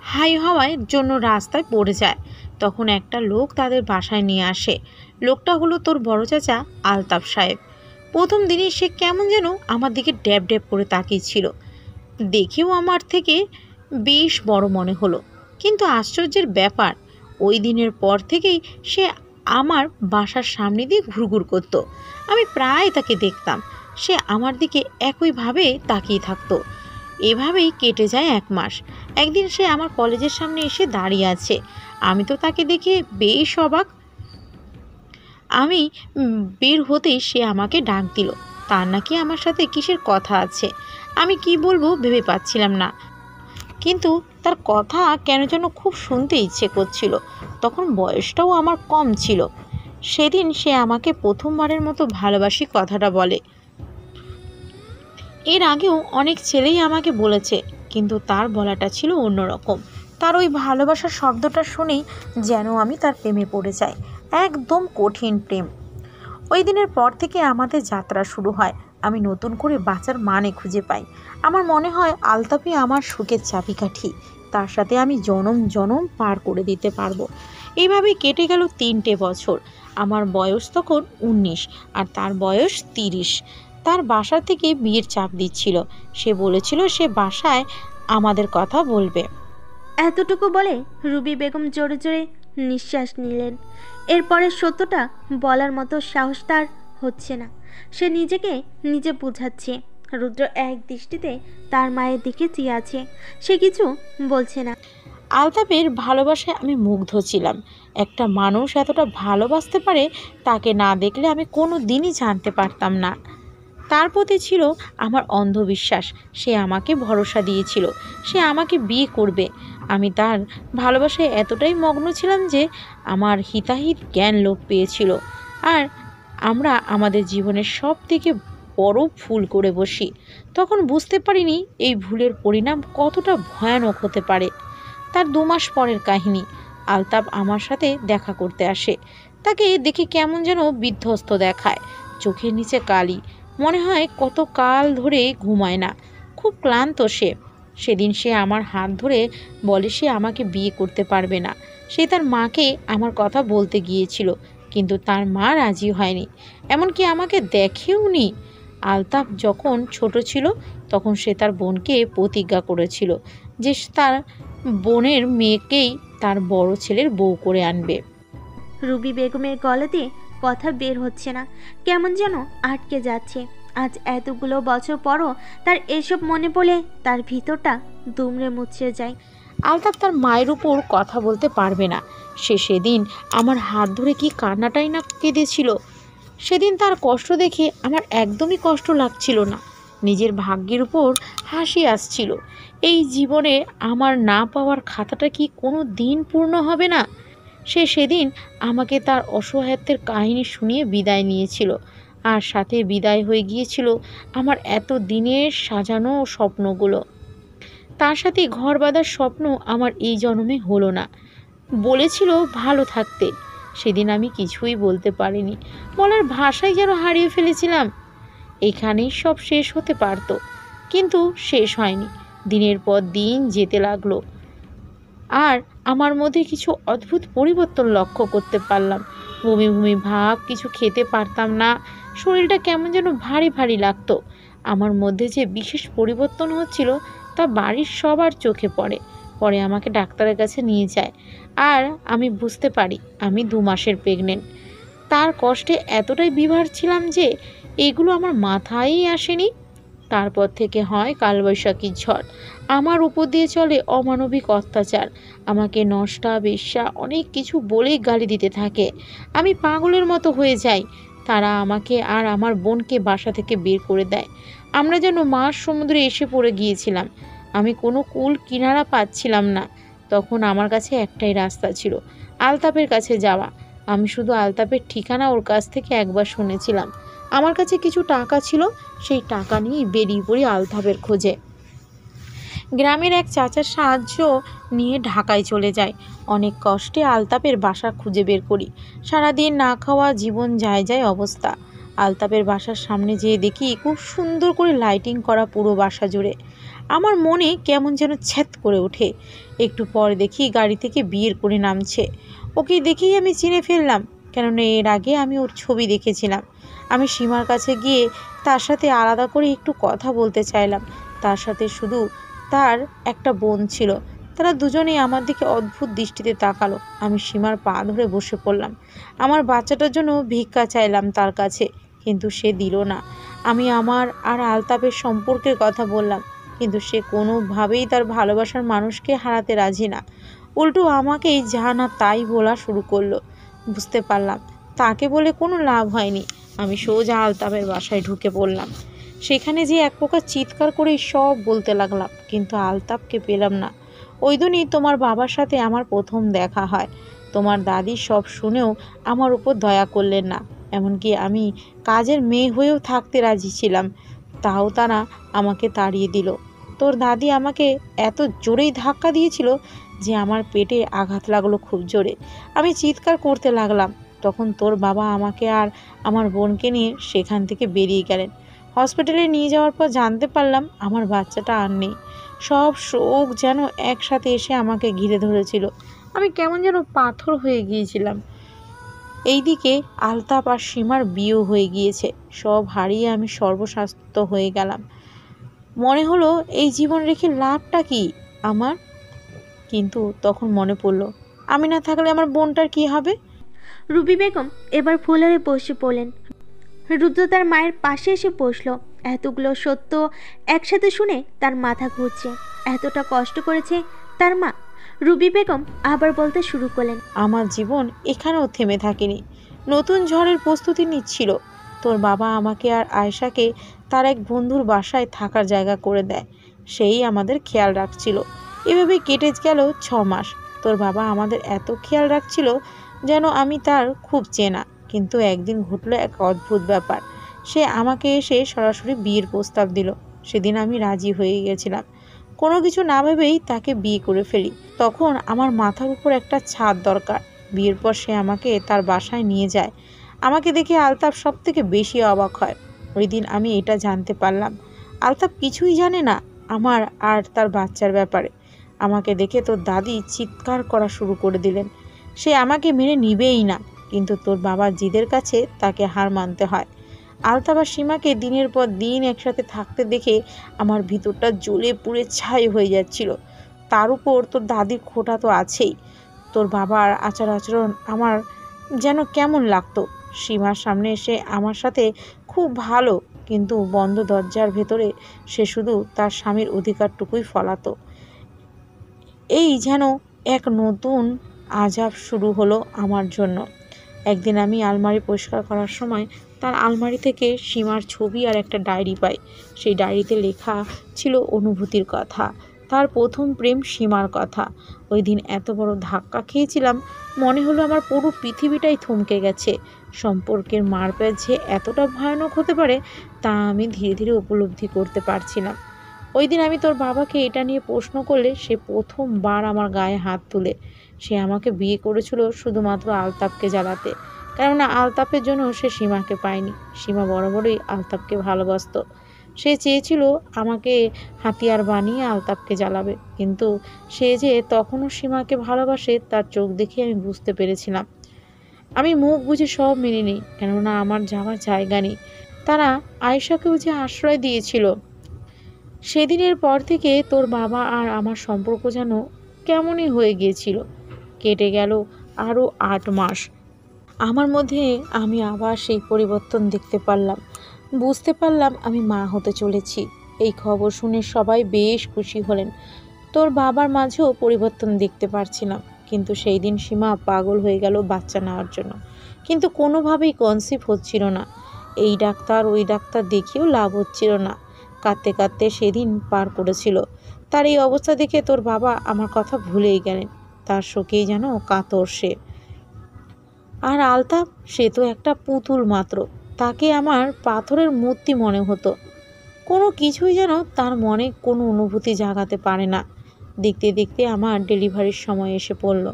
হাই হওয়ার জন্য রাস্তায় পড়ে যায়। তখন একটা লোক তাদের বাসায় নিয়ে আসে। লোকটা হলো তোর বড় চাচা আলতাফ সাহেব। প্রথম দিনই সে কেমন যেন আমার দিকে ড্যাব ড্যাব করে তাকিয়েছিল। দেখেও আমার থেকে বেশ বড় মনে হলো, কিন্তু আশ্চর্যের ব্যাপার, ওই দিনের পর থেকেই সে আমার বাসার সামনে দিয়ে ঘুরঘুর করতো। আমি প্রায় তাকে দেখতাম, সে আমার দিকে একইভাবে তাকিয়ে থাকতো। এভাবেই কেটে যায় 1 মাস। একদিন সে আমার কলেজের সামনে এসে দাঁড়িয়ে আছে। আমি তো তাকে দেখে বেশ অবাক। আমি বের হতেই সে আমাকে ডাক দিল। তার নাকি আমার সাথে কিসের কথা আছে। আমি কি বলবো ভেবে পাচ্ছিলাম না, কিন্তু তার কথা কেন যেন খুব শুনতে ইচ্ছে করছিল। তখন বয়সটাও আমার কম ছিল। সেদিন সে আমাকে প্রথমবারের মতো ভালোবাসি কথাটা বলে। এর আগেও অনেক ছেলেই আমাকে বলেছে, কিন্তু তার বলাটা ছিল অন্যরকম। তার ওই ভালোবাসার শব্দটা শুনেই যেন আমি তার প্রেমে পড়ে যাই, একদম কঠিন প্রেম। ওই দিনের পর থেকে আমাদের যাত্রা শুরু হয়। আমি নতুন করে বাঁচার মানে খুঁজে পাই। আমার মনে হয় আলতাফই আমার সুখের চাবিকাঠি, তার সাথে আমি জনম জনম পার করে দিতে পারবো। এইভাবেই কেটে গেল 3টে বছর। আমার বয়স তখন 19 আর তার বয়স 30। তার বাসা থেকে বিয়ের চাপ দিচ্ছিল। সে বলেছিল সে বাসায় আমাদের কথা বলবে। এতটুকু বলে রুবি বেগম জোরে জোরে নিঃশ্বাস নিলেন। এরপরের সত্যটা বলার মতো সাহস তার হচ্ছে না। সে নিজেকে নিজে বোঝাচ্ছে। রুদ্র এক দৃষ্টিতে তার মায়ের দিকে চেয়ে আছে, সে কিছু বলছে না। আলতাফের ভালোবাসায় আমি মুগ্ধ ছিলাম। একটা মানুষ এতটা ভালোবাসতে পারে, তাকে না দেখলে আমি কোনো দিনই জানতে পারতাম না। তার প্রতি ছিল আমার অন্ধবিশ্বাস। সে আমাকে ভরসা দিয়েছিল, সে আমাকে বিয়ে করবে। আমি তার ভালোবাসায় এতটাই মগ্ন ছিলাম যে আমার হিতাহিত জ্ঞান লোপ পেয়েছিল। আর আমরা আমাদের জীবনের সব থেকে বড় ভুল করে বসি। তখন বুঝতে পারিনি এই ভুলের পরিণাম কতটা ভয়ানক হতে পারে। তার 2 মাস পরের কাহিনী। আলতাফ আমার সাথে দেখা করতে আসে। তাকে দেখে কেমন যেন বিধ্বস্ত দেখায়, চোখের নিচে কালি, মনে হয় কত কাল ধরে ঘুমায় না, খুব ক্লান্ত সে। সেদিন সে আমার হাত ধরে বলে সে আমাকে বিয়ে করতে পারবে না। সে তার মাকে আমার কথা বলতে গিয়েছিল, কিন্তু তার মা রাজি হয়নি, এমনকি আমাকে দেখেও নি। আলতাফ যখন ছোট ছিল তখন সে তার বোনকে প্রতিজ্ঞা করেছিল যে তার বোনের মেয়েকেই তার বড় ছেলের বউ করে আনবে। রুবি বেগমের গলা দিয়ে কথা বের হচ্ছে না, কেমন যেন আটকে যাচ্ছে। আজ এতগুলো বছর পরও তার এসব মনে পড়লে তার ভিতরটা দুমড়ে মুচড়ে যায়। আলতাফ তার মায়ের উপর কথা বলতে পারবে না। সে সেদিন আমার হাত ধরে কি কান্নাটাই না কেঁদেছিল। সেদিন তার কষ্ট দেখে আমার একদমই কষ্ট লাগছিল না, নিজের ভাগ্যের উপর হাসি আসছিল। এই জীবনে আমার না পাওয়ার খাতাটা কি কোনো দিন পূর্ণ হবে না? সে সেদিন আমাকে তার অসহায়ত্বের কাহিনী শুনিয়ে বিদায় নিয়েছিল, আর সাথে বিদায় হয়ে গিয়েছিল আমার এত দিনের সাজানো স্বপ্নগুলো। তার সাথে ঘর বাঁধার স্বপ্ন আমার এই জন্মে হলো না। বলেছিল ভালো থাকতে, সেদিন আমি কিছুই বলতে পারিনি, বলার ভাষাই যেন হারিয়ে ফেলেছিলাম। এখানেই সব শেষ হতে পারত, কিন্তু শেষ হয়নি। দিনের পর দিন যেতে লাগলো। আর আমার মধ্যে কিছু অদ্ভুত পরিবর্তন লক্ষ্য করতে পারলাম। বমি বমি ভাব, কিছু খেতে পারতাম না, শরীরটা কেমন যেন ভারী ভারী লাগতো। আমার মধ্যে যে বিশেষ পরিবর্তন হচ্ছিল তা বাড়ির সবার চোখে পড়ে। পরে আমাকে ডাক্তারের কাছে নিয়ে যায়, আর আমি বুঝতে পারি আমি 2 মাসের প্রেগনেন্ট। তার কষ্টে এতটাই বিভোর ছিলাম যে এগুলো আমার মাথায়ই আসেনি। তারপর থেকে হয় কালবৈশাখীর ঝড়, আমার উপর দিয়ে চলে অমানবিক অত্যাচার। আমাকে নষ্টা, বেশ্যা অনেক কিছু বলেই গালি দিতে থাকে। আমি পাগলের মতো হয়ে যাই। তারা আমাকে আর আমার বোনকে বাসা থেকে বের করে দেয়। আমরা যেন মাঝ সমুদ্রে এসে পড়ে গিয়েছিলাম। আমি কোনো কুল কিনারা পাচ্ছিলাম না। তখন আমার কাছে একটাই রাস্তা ছিল, আলতাপের কাছে যাওয়া। আমি শুধু আলতাপের ঠিকানা ওর কাছ থেকে একবার শুনেছিলাম। আমার কাছে কিছু টাকা ছিল, সেই টাকা নিয়েই বেরিয়ে পড়ি আলতাপের খোঁজে। গ্রামের এক চাচার সাহায্য নিয়ে ঢাকায় চলে যাই। অনেক কষ্টে আলতাপের বাসা খুঁজে বের করি। সারাদিন না খাওয়া, জীবন যায় যায় অবস্থা। আলতাপের বাসার সামনে যেয়ে দেখি খুব সুন্দর করে লাইটিং করা পুরো বাসা জুড়ে। আমার মনে কেমন যেন ছ্যাত করে ওঠে। একটু পর দেখি গাড়ি থেকে বিয়ের করে নামছে। ওকে দেখেই আমি চিনে ফেললাম, কেননা এর আগে আমি ওর ছবি দেখেছিলাম। আমি সীমার কাছে গিয়ে তার সাথে আলাদা করে একটু কথা বলতে চাইলাম। তার সাথে শুধু তার একটা বোন ছিল। তারা দুজনেই আমার দিকে অদ্ভুত দৃষ্টিতে তাকালো। আমি সীমার পা ধরে বসে পড়লাম। আমার বাচ্চাটার জন্য ভিক্ষা চাইলাম তার কাছে, কিন্তু সে দিল না। আমি আমার আর আলতাপের সম্পর্কের কথা বললাম, কিন্তু সে কোনোভাবেই তার ভালোবাসার মানুষকে হারাতে রাজি না। উল্টো আমাকেই যা না তাই বলা শুরু করলো। বুঝতে পারলাম তাকে বলে কোনো লাভ হয়নি। আমি সোজা আলতাপের বাসায় ঢুকে পড়লাম। সেখানে যে এক প্রকার চিৎকার করেই সব বলতে লাগলাম, কিন্তু আলতাপকে পেলাম না। ওই দিনই তোমার বাবার সাথে আমার প্রথম দেখা হয়। তোমার দাদি সব শুনেও আমার উপর দয়া করলেন না। এমনকি আমি কাজের মেয়ে হয়েও থাকতে রাজি ছিলাম, তাও তারা আমাকে তাড়িয়ে দিল। তোর দাদি আমাকে এত জোরেই ধাক্কা দিয়েছিল যে আমার পেটে আঘাত লাগলো খুব জোরে। আমি চিৎকার করতে লাগলাম। তখন তোর বাবা আমাকে আর আমার বোনকে নিয়ে সেখান থেকে বেরিয়ে গেলেন। হসপিটালে নিয়ে যাওয়ার পর জানতে পারলাম আমার বাচ্চাটা আর নেই। সব শোক যেন একসাথে এসে আমাকে ঘিরে ধরেছিল। আমি কেমন যেন পাথর হয়ে গিয়েছিলাম। এইদিকে আলতাপ আর সীমার বিয়েও হয়ে গিয়েছে। সব হারিয়ে আমি সর্বস্বাস্থ্য হয়ে গেলাম। মনে হলো এই জীবন রেখে লাভটা কি আমার। কিন্তু তখন মনে পড়লো, আমি না থাকলে আমার বোনটার কি হবে। রুবি বেগম এবার ফুলরে বসে পড়লেন। রুদ্র তার মায়ের পাশে এসে বসলো। এতগুলো সত্য একসাথে শুনে তার মাথা ঘুরছে। এতটা কষ্ট করেছে তার মা। রুবি বেগম আবার বলতে শুরু করলেন, আমার জীবন এখানেও থেমে থাকেনি, নতুন ঝড়ের প্রস্তুতি নিচ্ছিল। তোর বাবা আমাকে আর আয়েশাকে তার এক বন্ধুর বাসায় থাকার জায়গা করে দেয়। সেই আমাদের খেয়াল রাখছিল। এভাবে কেটে গেল 6 মাস। তোর বাবা আমাদের এত খেয়াল রাখছিল যেন আমি তার খুব চেনা। কিন্তু একদিন ঘটলো এক অদ্ভুত ব্যাপার। সে আমাকে এসে সরাসরি বিয়ের প্রস্তাব দিল। সেদিন আমি রাজি হয়ে গেছিলাম। কোনো কিছু না ভেবেই তাকে বিয়ে করে ফেলি। তখন আমার মাথার উপর একটা ছাদ দরকার। বিয়ের পর সে আমাকে তার বাসায় নিয়ে যায়। আমাকে দেখে আলতাপ সব থেকে বেশি অবাক হয়। ওই দিন আমি এটা জানতে পারলাম আলতাপ কিছুই জানে না আমার আর তার বাচ্চার ব্যাপারে। আমাকে দেখে তোর দাদি চিৎকার করা শুরু করে দিলেন। সে আমাকে মেনে নিবেই না, কিন্তু তোর বাবার জিদের কাছে তাকে হার মানতে হয়। আলতাপ আর সীমাকে দিনের পর দিন একসাথে থাকতে দেখে আমার ভিতরটা জ্বলে পুড়ে ছাই হয়ে যাচ্ছিল। তার উপর তোর দাদির খোঁটা তো আছেই। তোর বাবার আচার আচরণ আমার যেন কেমন লাগতো। সীমার সামনে এসে আমার সাথে খুব ভালো, কিন্তু বন্ধ দরজার ভেতরে সে শুধু তার স্বামীর অধিকারটুকুই ফলাতো। এই যেন এক নতুন আযাব শুরু হলো আমার জন্য। একদিন আমি আলমারি পরিষ্কার করার সময় তার আলমারি থেকে সীমার ছবি আর একটা ডায়েরি পাই। সেই ডায়েরিতে লেখা ছিল অনুভূতির কথা, তার প্রথম প্রেম সীমার কথা। ওই দিন এত বড় ধাক্কা খেয়েছিলাম, মনে হলো আমার পুরো পৃথিবীটাই থমকে গেছে। সম্পর্কের মারপ্যাচ যে এতটা ভয়ানক হতে পারে তা আমি ধীরে ধীরে উপলব্ধি করতে পারছিলাম। ওই দিন আমি তোর বাবাকে এটা নিয়ে প্রশ্ন করলে সে প্রথমবার আমার গায়ে হাত তুলে। সে আমাকে বিয়ে করেছিল শুধুমাত্র আলতাপকে জ্বালাতে, কেননা আলতাপের জন্য সে সীমাকে পায়নি। সীমা বরাবরই আলতাপকে ভালোবাসত। সে চেয়েছিল আমাকে হাতিয়ার বানিয়ে আলতাপকে জ্বালাবে, কিন্তু সে যে তখনও সীমাকে ভালোবাসে তার চোখ দেখে আমি বুঝতে পেরেছিলাম। আমি মুখ বুজে সব মেনে নিই, কেননা আমার যাওয়ার জায়গা নেই। তারা আয়েশাকেও যে আশ্রয় দিয়েছিল। সেদিনের পর থেকে তোর বাবা আর আমার সম্পর্ক যেন কেমনই হয়ে গিয়েছিল। কেটে গেল আরও ৮ মাস। আমার মধ্যে আমি আবার সেই পরিবর্তন দেখতে পারলাম, বুঝতে পারলাম আমি মা হতে চলেছি। এই খবর শুনে সবাই বেশ খুশি হলেন। তোর বাবার মাঝেও পরিবর্তন দেখতে পারছিলাম, কিন্তু সেই দিন সীমা পাগল হয়ে গেল বাচ্চা নেওয়ার জন্য, কিন্তু কোনোভাবেই কনসিভ হচ্ছিল না। এই ডাক্তার ওই ডাক্তার দেখিয়েও লাভ হচ্ছিল না। কাঁদতে কাঁদতে সেদিন পার করেছিল। তার এই অবস্থা দেখে তোর বাবা আমার কথা ভুলেই গেলেন। তার শোকেই যেন কাতর সে। আর আলতাপ, সে তো একটা পুতুল মাত্র। তাকে আমার পাথরের মূর্তি মনে হতো। কোনো কিছুই যেন তার মনে কোনো অনুভূতি জাগাতে পারে না। দেখতে দেখতে আমার ডেলিভারির সময় এসে পড়ল।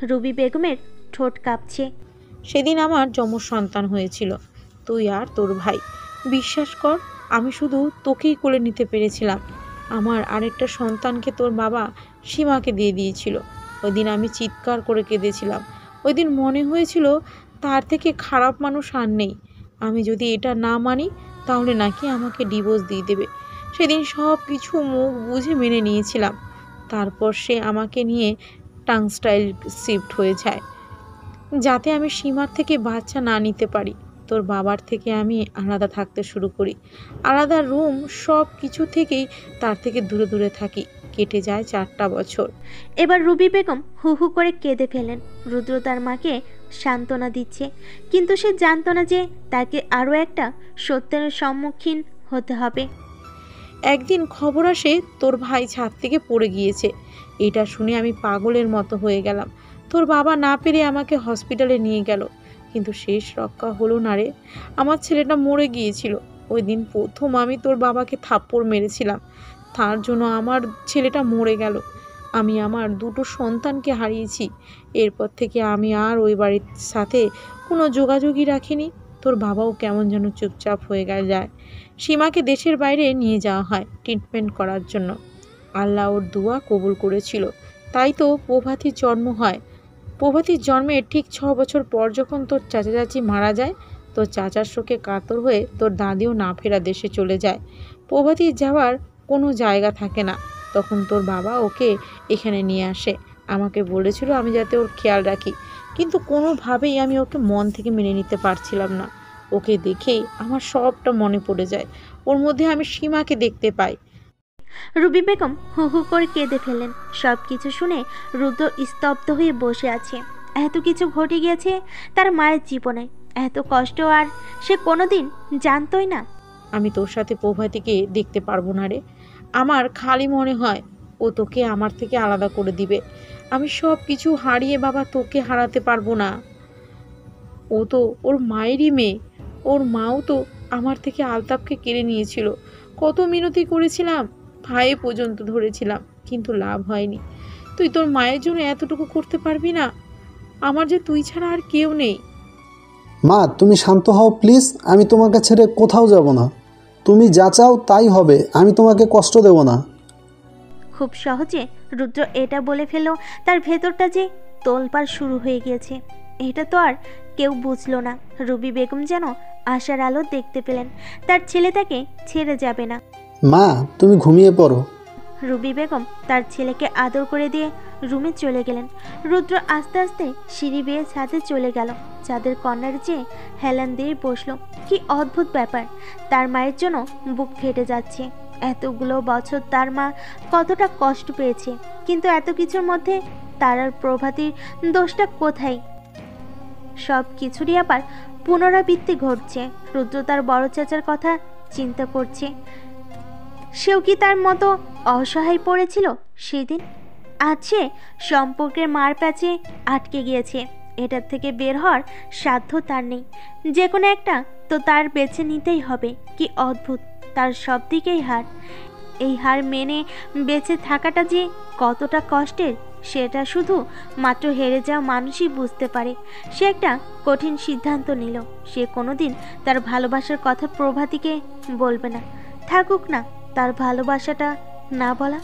রুবি বেগমের ঠোঁট কাঁপছে। সেদিন আমার যমজ সন্তান হয়েছিল, তুই আর তোর ভাই। বিশ্বাস কর, আমি শুধু তোকেই কোলে নিতে পেরেছিলাম। আমার আরেকটা সন্তানকে তোর বাবা সীমাকে দিয়ে দিয়েছিল। ওই দিন আমি চিৎকার করে কেঁদেছিলাম। ওই দিন মনে হয়েছিল তার থেকে খারাপ মানুষ আর নেই। আমি যদি এটা না মানি তাহলে নাকি আমাকে ডিভোর্স দিয়ে দেবে। সেদিন সব কিছু মুখ বুঝে মেনে নিয়েছিলাম। তারপর সে আমাকে নিয়ে টাংস্টাইল শিফট হয়ে যায়, যাতে আমি সীমার থেকে বাচ্চা না নিতে পারি। তোর বাবার থেকে আমি আলাদা থাকতে শুরু করি, আলাদা রুম, সব কিছু থেকেই তার থেকে দূরে দূরে থাকি। কেটে যায় 4টা বছর। এবার রুবি বেগম হু হু করে কেঁদে ফেলেন। রুদ্র তার মাকে সান্ত্বনা দিচ্ছে, কিন্তু সে জানতো না যে তাকে আরও একটা সত্যের সম্মুখীন হতে হবে। একদিন খবর আসে তোর ভাই ছাদ থেকে পড়ে গিয়েছে। এটা শুনে আমি পাগলের মতো হয়ে গেলাম। তোর বাবা না পেরে আমাকে হসপিটালে নিয়ে গেল, কিন্তু শেষ রক্ষা হলো না রে। আমার ছেলেটা মরে গিয়েছিল। ওই দিন প্রথম আমি তোর বাবাকে থাপ্পড় মেরেছিলাম। তার জন্য আমার ছেলেটা মরে গেল। আমি আমার 2টো সন্তানকে হারিয়েছি। এরপর থেকে আমি আর ওই বাড়ির সাথে কোনো যোগাযোগই রাখিনি। তোর বাবাও কেমন যেন চুপচাপ হয়ে যায়। সীমাকে দেশের বাইরে নিয়ে যাওয়া হয় ট্রিটমেন্ট করার জন্য। আল্লাহ ওর দোয়া কবুল করেছিল, তাই তো প্রভাতীর জন্ম হয়। প্রভাতীর জন্মের ঠিক 6 বছর পর যখন তোর চাচা চাচি মারা যায়, তোর চাচার শোকে কাতর হয়ে তোর দাদিও না ফেরা দেশে চলে যায়। প্রভাতীর যাওয়ার কোনো জায়গা থাকে না, তখন তোর বাবা ওকে এখানে নিয়ে আসে। আমাকে বলেছিল আমি যাতে ওর খেয়াল রাখি, কিন্তু কোনোভাবেই আমি ওকে মন থেকে মেনে নিতে পারছিলাম না। ওকে দেখেই আমার সবটা মনে পড়ে যায়। ওর মধ্যে আমি সীমাকে দেখতে পাই। রুবি বেগম হু হু করে কেঁদে ফেলেন। সব কিছু শুনে রুদ্র স্তব্ধ হয়ে বসে আছে। এত কিছু ঘটে গিয়েছে তার মায়ের জীবনে, এত কষ্ট আর সে কোনোদিন জানতই না। আমি তোর সাথে প্রভাতীকে দেখতে পারবো না রে। আমার খালি মনে হয় ও তোকে আমার থেকে আলাদা করে দিবে। আমি সব কিছু হারিয়ে বাবা তোকে হারাতে পারবো না। ও তো ওর মায়েরই মেয়ে। ওর মাও তো আমার থেকে আলতাপকে কেড়ে নিয়েছিল। কত মিনতি করেছিলাম, ভাই পর্যন্ত ধরেছিলাম, কিন্তু লাভ হয়নি। তুই তোর মায়ের জন্য এতটুকু করতে পারবি না? আমার যে তুই ছাড়া আর কেউ নেই। মা, তুমি শান্ত হও প্লিজ। আমি তোমাকে ছেড়ে কোথাও যাব না। তুমি যা চাও তাই হবে। আমি তোমাকে কষ্ট দেব না। খুব সহজে রুদ্র এটা বলে ফেলল, তার ভেতরটা যে তোলপাড় শুরু হয়ে গিয়েছে। এটা তো আর কেউ বুঝলো না। রুবি বেগম যেন আশার আলো দেখতে পেলেন, তার ছেলে তাকে ছেড়ে যাবে না। মা, তুমি ঘুমিয়ে পড়ো। রুবি বেগম তার ছেলেকে আদর করে দিয়ে রুমে চলে গেলেন। রুদ্র আস্তে আস্তে সিঁড়ি বেয়ে ছাদে চলে গেল। চাঁদের কর্নারে যেয়ে হেলান দিয়ে বসলো। কি অদ্ভুত ব্যাপার, তার মায়ের জন্য বুক ফেটে যাচ্ছে। এতগুলো বছর তার মা কতটা কষ্ট পেয়েছে, কিন্তু এত কিছুর মধ্যে তার আর প্রভাতীর দোষটা কোথায়? সব কিছুরই আবার পুনরাবৃত্তি ঘটছে। রুদ্র তার বড় চাচার কথা চিন্তা করছে। সেও কি তার মতো অসহায় পড়েছিল সেদিন? আছে সম্পর্কের মার প্যাচে আটকে গিয়েছে। এটার থেকে বের হওয়ার সাধ্য তার নেই। যে কোনো একটা তো তার বেছে নিতেই হবে। কি অদ্ভুত, তার সব দিকেই হার। এই হার মেনে বেঁচে থাকাটা যে কতটা কষ্টের সেটা শুধু মাত্র হেরে যাওয়া মানুষই বুঝতে পারে। সে একটা কঠিন সিদ্ধান্ত নিল। সে কোনোদিন তার ভালোবাসার কথা প্রভাতীকে বলবে না। থাকুক না তার ভালোবাসাটা না বলা।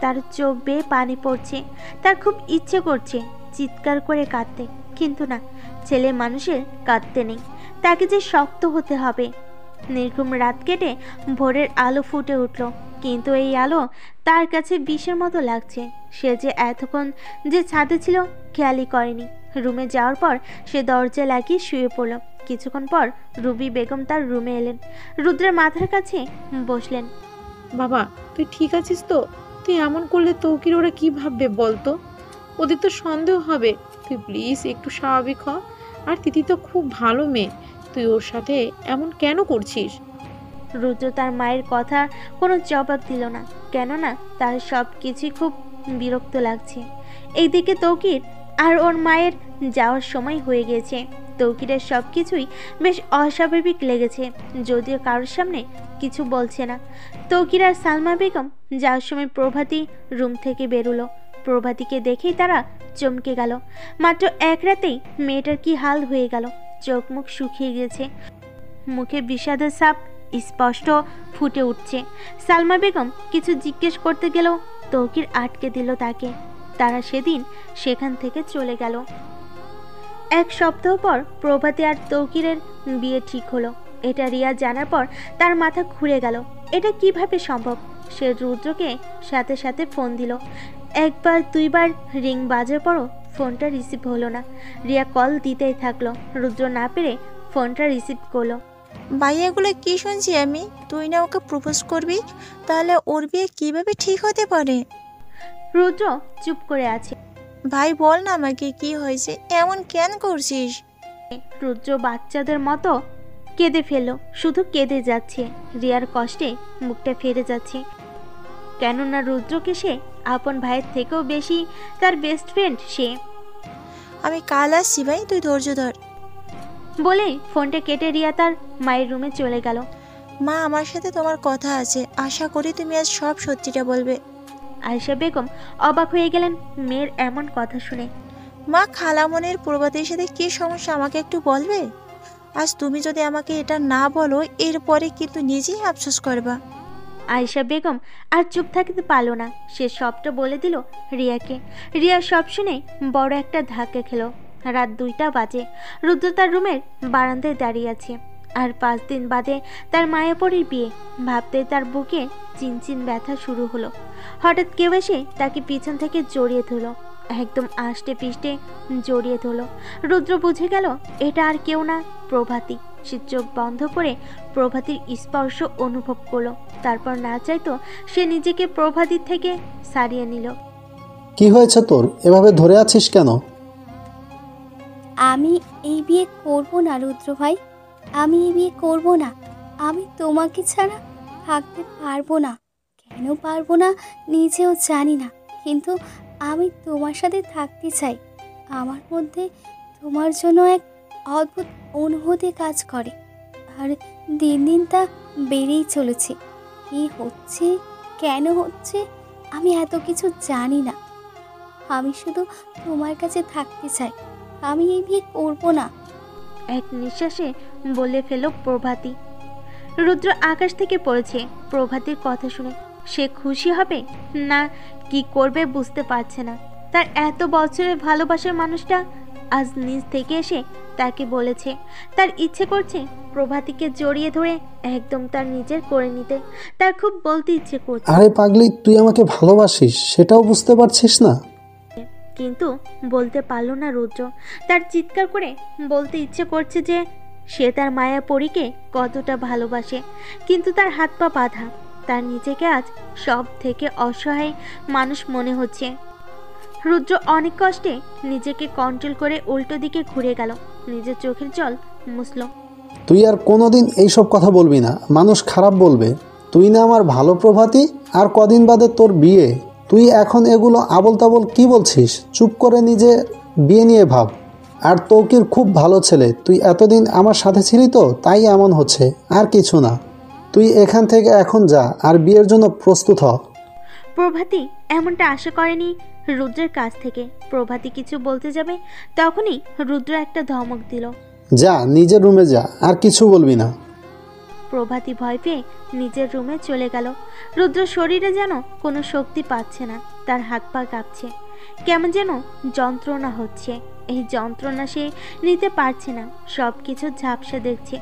তার চোখ বেয়ে পানি পড়ছে, তার খুব ইচ্ছে করছে চিৎকার করে কাঁদতে, কিন্তু না, ছেলে মানুষের কাঁদতে নেই, তাকে যে শক্ত হতে হবে। নির্ঘুম রাত কেটে ভোরের আলো ফুটে উঠল, কিন্তু এই আলো তার কাছে বিষের মতো লাগছে। সে যে এতক্ষণ যে ছাদে ছিল খেয়ালই করেনি। রুমে যাওয়ার পর সে দরজা লাগিয়ে শুয়ে পড়ল। কিছুক্ষণ পর রুবি বেগম তার রুমে এলেন, রুদ্রের মাথার কাছে বসলেন। বাবা, তুই ঠিক আছিস তো? তুই এমন করলে তৌকির ওরা কি ভাববে বলতো? ওদের তো সন্দেহ হবে। তুই প্লিজ একটু স্বাভাবিক হ। আর তিথি তো খুব ভালো মেয়ে, তুই ওর সাথে এমন কেন করছিস? রুদ্র তার মায়ের কথা কোনো জবাব দিল না, কেননা তার সব কিছুই খুব বিরক্ত লাগছে। এইদিকে তৌকির আর ওর মায়ের যাওয়ার সময় হয়ে গেছে। তৌকিরের সব কিছুই বেশ অস্বাভাবিক লেগেছে, যদিও কারোর সামনে কিছু বলছে না। তৌকির আর সালমা বেগম যাওয়ার সময় প্রভাতী রুম থেকে বেরোলো। প্রভাতীকে দেখেই তারা চমকে গেল। মাত্র এক রাতেই মেয়েটার কি হাল হয়ে গেল, চোখ মুখ শুকিয়ে গেছে, মুখে বিষাদের ছাপ স্পষ্ট ফুটে উঠছে। সালমা বেগম কিছু জিজ্ঞেস করতে গেলেও তৌকির আটকে দিল তাকে। তারা সেদিন সেখান থেকে চলে গেল। এক সপ্তাহ পর প্রভাতী আর তৌকিরের বিয়ে ঠিক হলো। এটা রিয়া জানার পর তার মাথা ঘুরে গেল, এটা কিভাবে সম্ভব। সে রুদ্রকে সাথে সাথে ফোন দিল। একবার দুইবার রিং বাজার পরও ফোনটা রিসিভ হলো না। রিয়া কল দিতেই থাকলো, রুদ্র না পেরে ফোনটা রিসিভ করলো। ভাইয়া, এগুলো কি শুনছি আমি? তুই না ওকে প্রপোজ করবি, তাহলে ওর বিয়ে কিভাবে ঠিক হতে পারে? রুদ্র চুপ করে আছে। ভাই বল না আমাকে, কি হয়েছে? এমন কেন করছিস? রুদ্র বাচ্চাদের মতো কেঁদে ফেললো, শুধু কেঁদে যাচ্ছে। রিয়ার কষ্টে মুখটা ফেরে যাচ্ছে, কেননা রুদ্রকে সে আপন ভাইয়ের থেকেও বেশি তার বেস্ট ফ্রেন্ড সে। আমি কাল আসছি ভাই, তুই ধৈর্য ধর। বলেই ফোনটা কেটে রিয়া তার মায়ের রুমে চলে গেল। মা, আমার সাথে তোমার কথা আছে, আশা করি তুমি আজ সব সত্যিটা বলবে। আয়েশা বেগম অবাক হয়ে গেলেন মেয়ের এমন কথা শুনে। মা, খালামনের প্রভাতের সাথে কি সমস্যা আমাকে একটু বলবে? আজ তুমি যদি আমাকে এটা না বলো, এরপরে কিন্তু নিজেই আফসোস করবা। আয়েশা বেগম আর চুপ থাকতে পারল না, সে সবটা বলে দিল রিয়াকে। রিয়া সব শুনে বড় একটা ধাক্কা খেলো। রাত 2টা বাজে, রুদ্র তার রুমের বারান্দায় দাঁড়িয়ে আছে। আর 5 দিন বাদে তার মায়াপরীর বিয়ে ভাবতে তার বুকে চিনচিন ব্যথা শুরু হলো। হঠাৎ কেউ এসে তাকে পিছন থেকে জড়িয়ে ধরলো, একদম আষ্টে পিষ্টে জড়িয়ে ধরলো। রুদ্র বুঝে গেল এটা আর কেউ না, প্রভাতী। সে চোখ বন্ধ করে প্রভাতীর স্পর্শ অনুভব করলো। তারপর না চাইতো সে নিজেকে প্রভাতীর থেকে সারিয়ে নিল। কি হয়েছে তোর? এভাবে ধরে আছিস কেন? আমি এই বিয়ে করব না রুদ্র ভাই, আমি এই বিয়ে করব না। আমি তোমাকে ছাড়া থাকতে পারবো না। কেন পারবো না নিজেও জানি না, কিন্তু আমি তোমার সাথে থাকতে চাই। আমার মধ্যে তোমার জন্য এক অদ্ভুত অনুভূতি কাজ করে, আর দিন দিন তা বেড়েই চলেছে। কী হচ্ছে, কেন হচ্ছে, আমি এত কিছু জানি না। আমি শুধু তোমার কাছে থাকতে চাই। আমি এই বিয়ে করবো না। এক নিঃশ্বাসে বলে ফেল প্রভাতী। রুদ্র আকাশ থেকে পড়েছে প্রভাতীর কথা শুনে। সে খুশি হবে না কি করবে বুঝতে পারছে না। তার এত বছরের ভালোবাসার মানুষটা আজ নিজ থেকে এসে তাকে বলেছে। তার ইচ্ছে করছে প্রভাতীকে জড়িয়ে ধরে একদম তার নিজের করে নিতে। তার খুব বলতে ইচ্ছে করছে, আরে পাগলি, তুই আমাকে ভালোবাসিস, সেটাও বুঝতে পারছিস না? কিন্তু বলতে পারল না রুদ্র। তার চিৎকার করে বলতে ইচ্ছে করছে যে সে তার মায়াপরীকে কতটা ভালোবাসে, কিন্তু তার হাত পা বাঁধা। তার নিজেকে আজ সব থেকে অসহায় মানুষ মনে হচ্ছে। রুদ্র অনেক কষ্টে নিজেকে কন্ট্রোল করে উল্টো দিকে ঘুরে গেল, নিজের চোখের জল মুছল। তুই আর কোনোদিন এইসব কথা বলবি না, মানুষ খারাপ বলবে। তুই না আমার ভালো প্রভাতী, আর কদিন বাদে তোর বিয়ে। তুই এখন এগুলো আবল তাবল কি বলছিস? চুপ করে নিজে বিয়ে নিয়ে ভাব। আর তৌকির খুব ভালো ছেলে, তুই এতদিন আমার সাথে ছিলি তো, তাই এমন হচ্ছে, আর কিছু না। তুই এখান থেকে এখন যা, আর বিয়ের জন্য প্রস্তুত হ। প্রভাতী এমনটা আশা করেনি রুদ্রের কাছ থেকে। প্রভাতী কিছু বলতে যাবে, তখনই রুদ্র একটা ধমক দিল। যা, নিজের রুমে যা, আর কিছু বলবি না। প্রভাতী ভয় পেয়ে নিজের রুমে চলে গেল। রুদ্র শরীরে যেন কোনো শক্তি পাচ্ছে না, তার হাত পা কাঁপছে, কেমন যেন যন্ত্রণা হচ্ছে। এই যন্ত্রণা সে নিতে পারছে না, সব কিছু ঝাপসা দেখছে।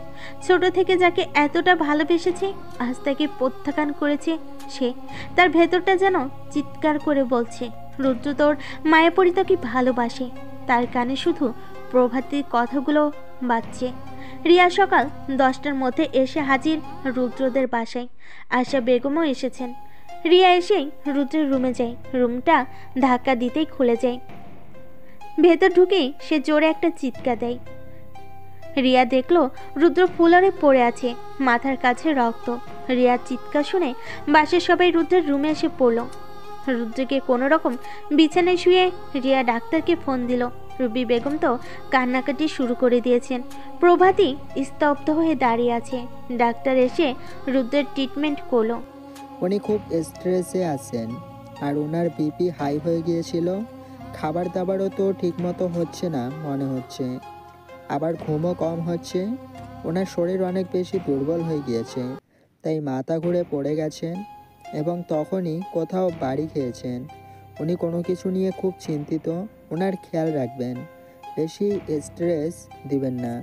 ছোট থেকে যাকে এতটা ভালোবেসেছে আজ তাকে প্রত্যাখ্যান করেছে সে। তার ভেতরটা যেন চিৎকার করে বলছে, রুদ্র তোর মায়াপরি তোকে ভালোবাসে। তার কানে শুধু প্রভাতীর কথাগুলো বাজছে। রিয়া সকাল 10টার মধ্যে এসে হাজির রুদ্রদের বাসায়। আশা বেগমও এসেছেন। রিয়া এসেই রুদ্রের রুমে যায়। রুমটা ধাক্কা দিতেই খুলে যায়। ভেতর ঢুকেই সে জোরে একটা চিৎকার দেয়। রিয়া দেখলো রুদ্র ফুলরে পড়ে আছে, মাথার কাছে রক্ত। রিয়ার চিৎকার শুনে বাসার সবাই রুদ্রের রুমে এসে পড়ল। রুদ্রকে কোনো রকম বিছানায় শুয়ে রিয়া ডাক্তারকে ফোন দিল। রুবি বেগম তো কান্নাকাটি শুরু করে দিয়েছেন। প্রভাতী স্তব্ধ হয়ে দাঁড়িয়ে আছে। ডাক্তার এসে রুদ্রের ট্রিটমেন্ট করলো। উনি খুব স্ট্রেসে আছেন, আর ওনার বিপি হাই হয়ে গিয়েছিল। খাবার দাবারও তো ঠিকমতো হচ্ছে না মনে হচ্ছে, আবার ঘুমও কম হচ্ছে। ওনার শরীর অনেক বেশি দুর্বল হয়ে গিয়েছে, তাই মাথা ঘুরে পড়ে গেছেন এবং তখনই কোথাও বাড়ি খেয়েছেন। উনি কোনো কিছু নিয়ে খুব চিন্তিত, ওনার খেয়াল রাখবেন, বেশি স্ট্রেস দিবেন না।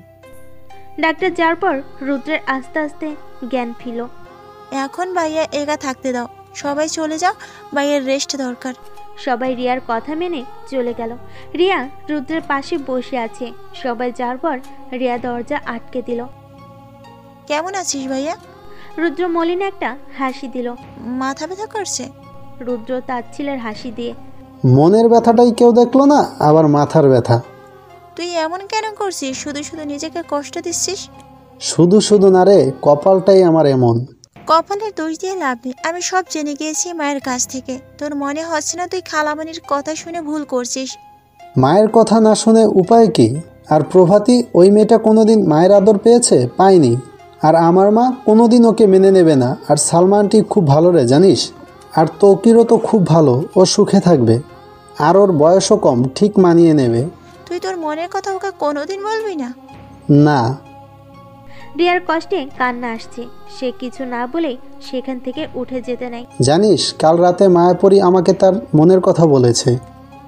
ডাক্তার যাওয়ার পর রুদ্রের আস্তে আস্তে জ্ঞান ফিরল। এখন ভাইয়া একা থাকতে দাও, সবাই চলে যাও, ভাইয়ের রেস্ট দরকার। সবাই রিয়ার কথা মেনে চলে গেল। রিয়া রুদ্রের পাশে বসে আছে। সবাই যাওয়ার পর রিয়া দরজা আটকে দিল। কেমন আছিস ভাইয়া? রুদ্র মলিন একটা হাসি দিল। মাথা ব্যথা করছে? রুদ্র তাচ্ছিলের হাসি দিয়ে, মনের ব্যথাটাই কেউ দেখলো না, আবার মাথার ব্যথা। তুই এমন কেন করছিস? শুধু শুধু নিজেকে কষ্ট দিচ্ছিস। শুধু শুধু না রে, কপালটাই আমার এমন। কপালের দোষ দিয়ে লাভ নেই, আমি সব জেনে গিয়েছি মায়ের কাছ থেকে। তোর মনে হচ্ছে না তুই খালামণির কথা শুনে ভুল করছিস? মায়ের কথা না শুনে উপায় কি? আর প্রভাতী, ওই মেয়েটা কোনোদিন মায়ের আদর পেয়েছে? পায়নি। আর আমার মা কোনোদিন ওকে মেনে নেবে না। আর সালমানটি খুব ভালো রে, জানিস? আর তৌকিরও তো খুব ভালো, ও সুখে থাকবে। আর ওর বয়সও কম, ঠিক মানিয়ে নেবে। তুই তোর মনের কথা ওকে কোনোদিন বলবি না? না। রিয়ার কষ্টে কান্না আসছে। সে কিছু না বলেই সেখান থেকে উঠে যেতে নাই। জানিস, কাল রাতে মায়াপরি আমাকে তার মনের কথা বলেছে।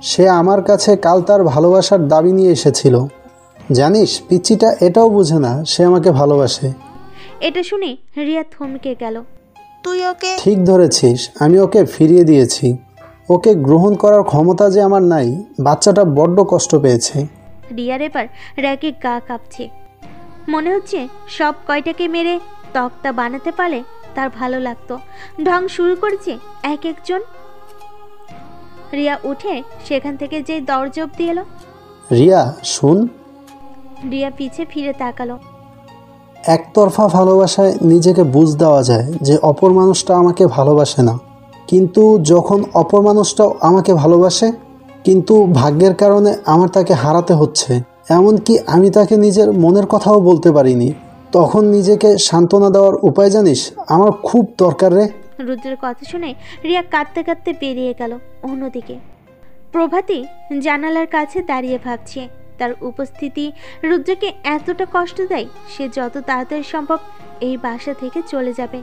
সে আমার কাছে কাল তার ভালোবাসার দাবি নিয়ে এসেছিল। জানিস, পিচ্চিটা এটাও বুঝে না সে আমাকে ভালোবাসে। এটা শুনে রিয়া থমকে গেল। তুই ওকে? ঠিক ধরেছিস, আমি ওকে ফিরিয়ে দিয়েছি। ওকে গ্রহণ করার ক্ষমতা যে আমার নাই। বাচ্চাটা বড্ড কষ্ট পেয়েছে। রিয়ার এবার র্যাকে গা কাঁপছে। মনে হচ্ছে সব কয়টাকে মেরে তক্তা বানাতে পারলে তার ভালো লাগতো। ঢং শুরু করেছে এক একজন। রিয়া উঠে সেখান থেকে যে দরজা অব্দি এলো। রিয়া শুন। রিয়া পিছে ফিরে তাকালো। একতরফা ভালোবাসায় নিজেকে বুঝ দেওয়া যায় যে অপর মানুষটা আমাকে ভালোবাসে না, কিন্তু যখন অপর মানুষটাও আমাকে ভালোবাসে, কিন্তু ভাগ্যের কারণে আমার তাকে হারাতে হচ্ছে, এমনকি আমি তাকে নিজের মনের কথাও বলতে পারিনি, তখন নিজেকে সান্ত্বনা দেওয়ার উপায় জানিস আমার খুব দরকার রে। রুদ্রের কথা শুনে রিয়া কাঁদতে কাঁদতে বেরিয়ে গেল। অন্যদিকে প্রভাতী জানালার কাছে দাঁড়িয়ে ভাবছে, তার উপস্থিতি রুদ্রকে এতটা কষ্ট দেয়, সে যত তাড়াতাড়ি সম্ভব এই বাসা থেকে চলে যাবে।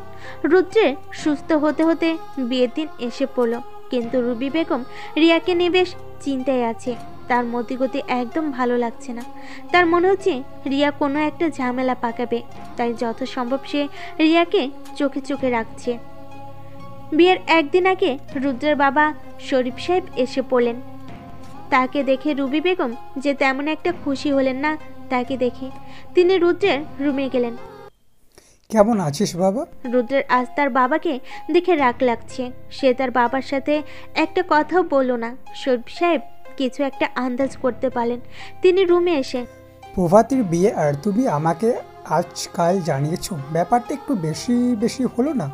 রুদ্রের সুস্থ হতে হতে বিয়ের দিন এসে পড়ল, কিন্তু রুবি বেগম রিয়াকে নিয়ে বেশ চিন্তায় আছে। তার মতিগতি একদম ভালো লাগছে না। তার মনে হচ্ছে রিয়া কোনো একটা ঝামেলা পাকাবে, তাই যত সম্ভব সে রিয়াকে চোখে চোখে রাখছে। বিয়ের একদিন আগে রুদ্রের বাবা শরীফ সাহেব এসে পড়লেন। তাকে দেখে রুবি বেগম যে তেমন একটা খুশি হলেন না। তাকে দেখে তিনি রুদ্রের রুমে গেলেন। কেমন আছিস বাবা? রুদ্রের আজ তার বাবাকে দেখে রাগ লাগছে। সে তার বাবার সাথে একটা কথাও বলল না। শরীফ সাহেব কিছু একটা আন্দাজ করতে পারলেন। তিনি রুমে এসে, প্রভাতীর বিয়ে আর তুমি আমাকে আজকাল জানিয়েছো, ব্যাপারটা একটু বেশি বেশি হলো না?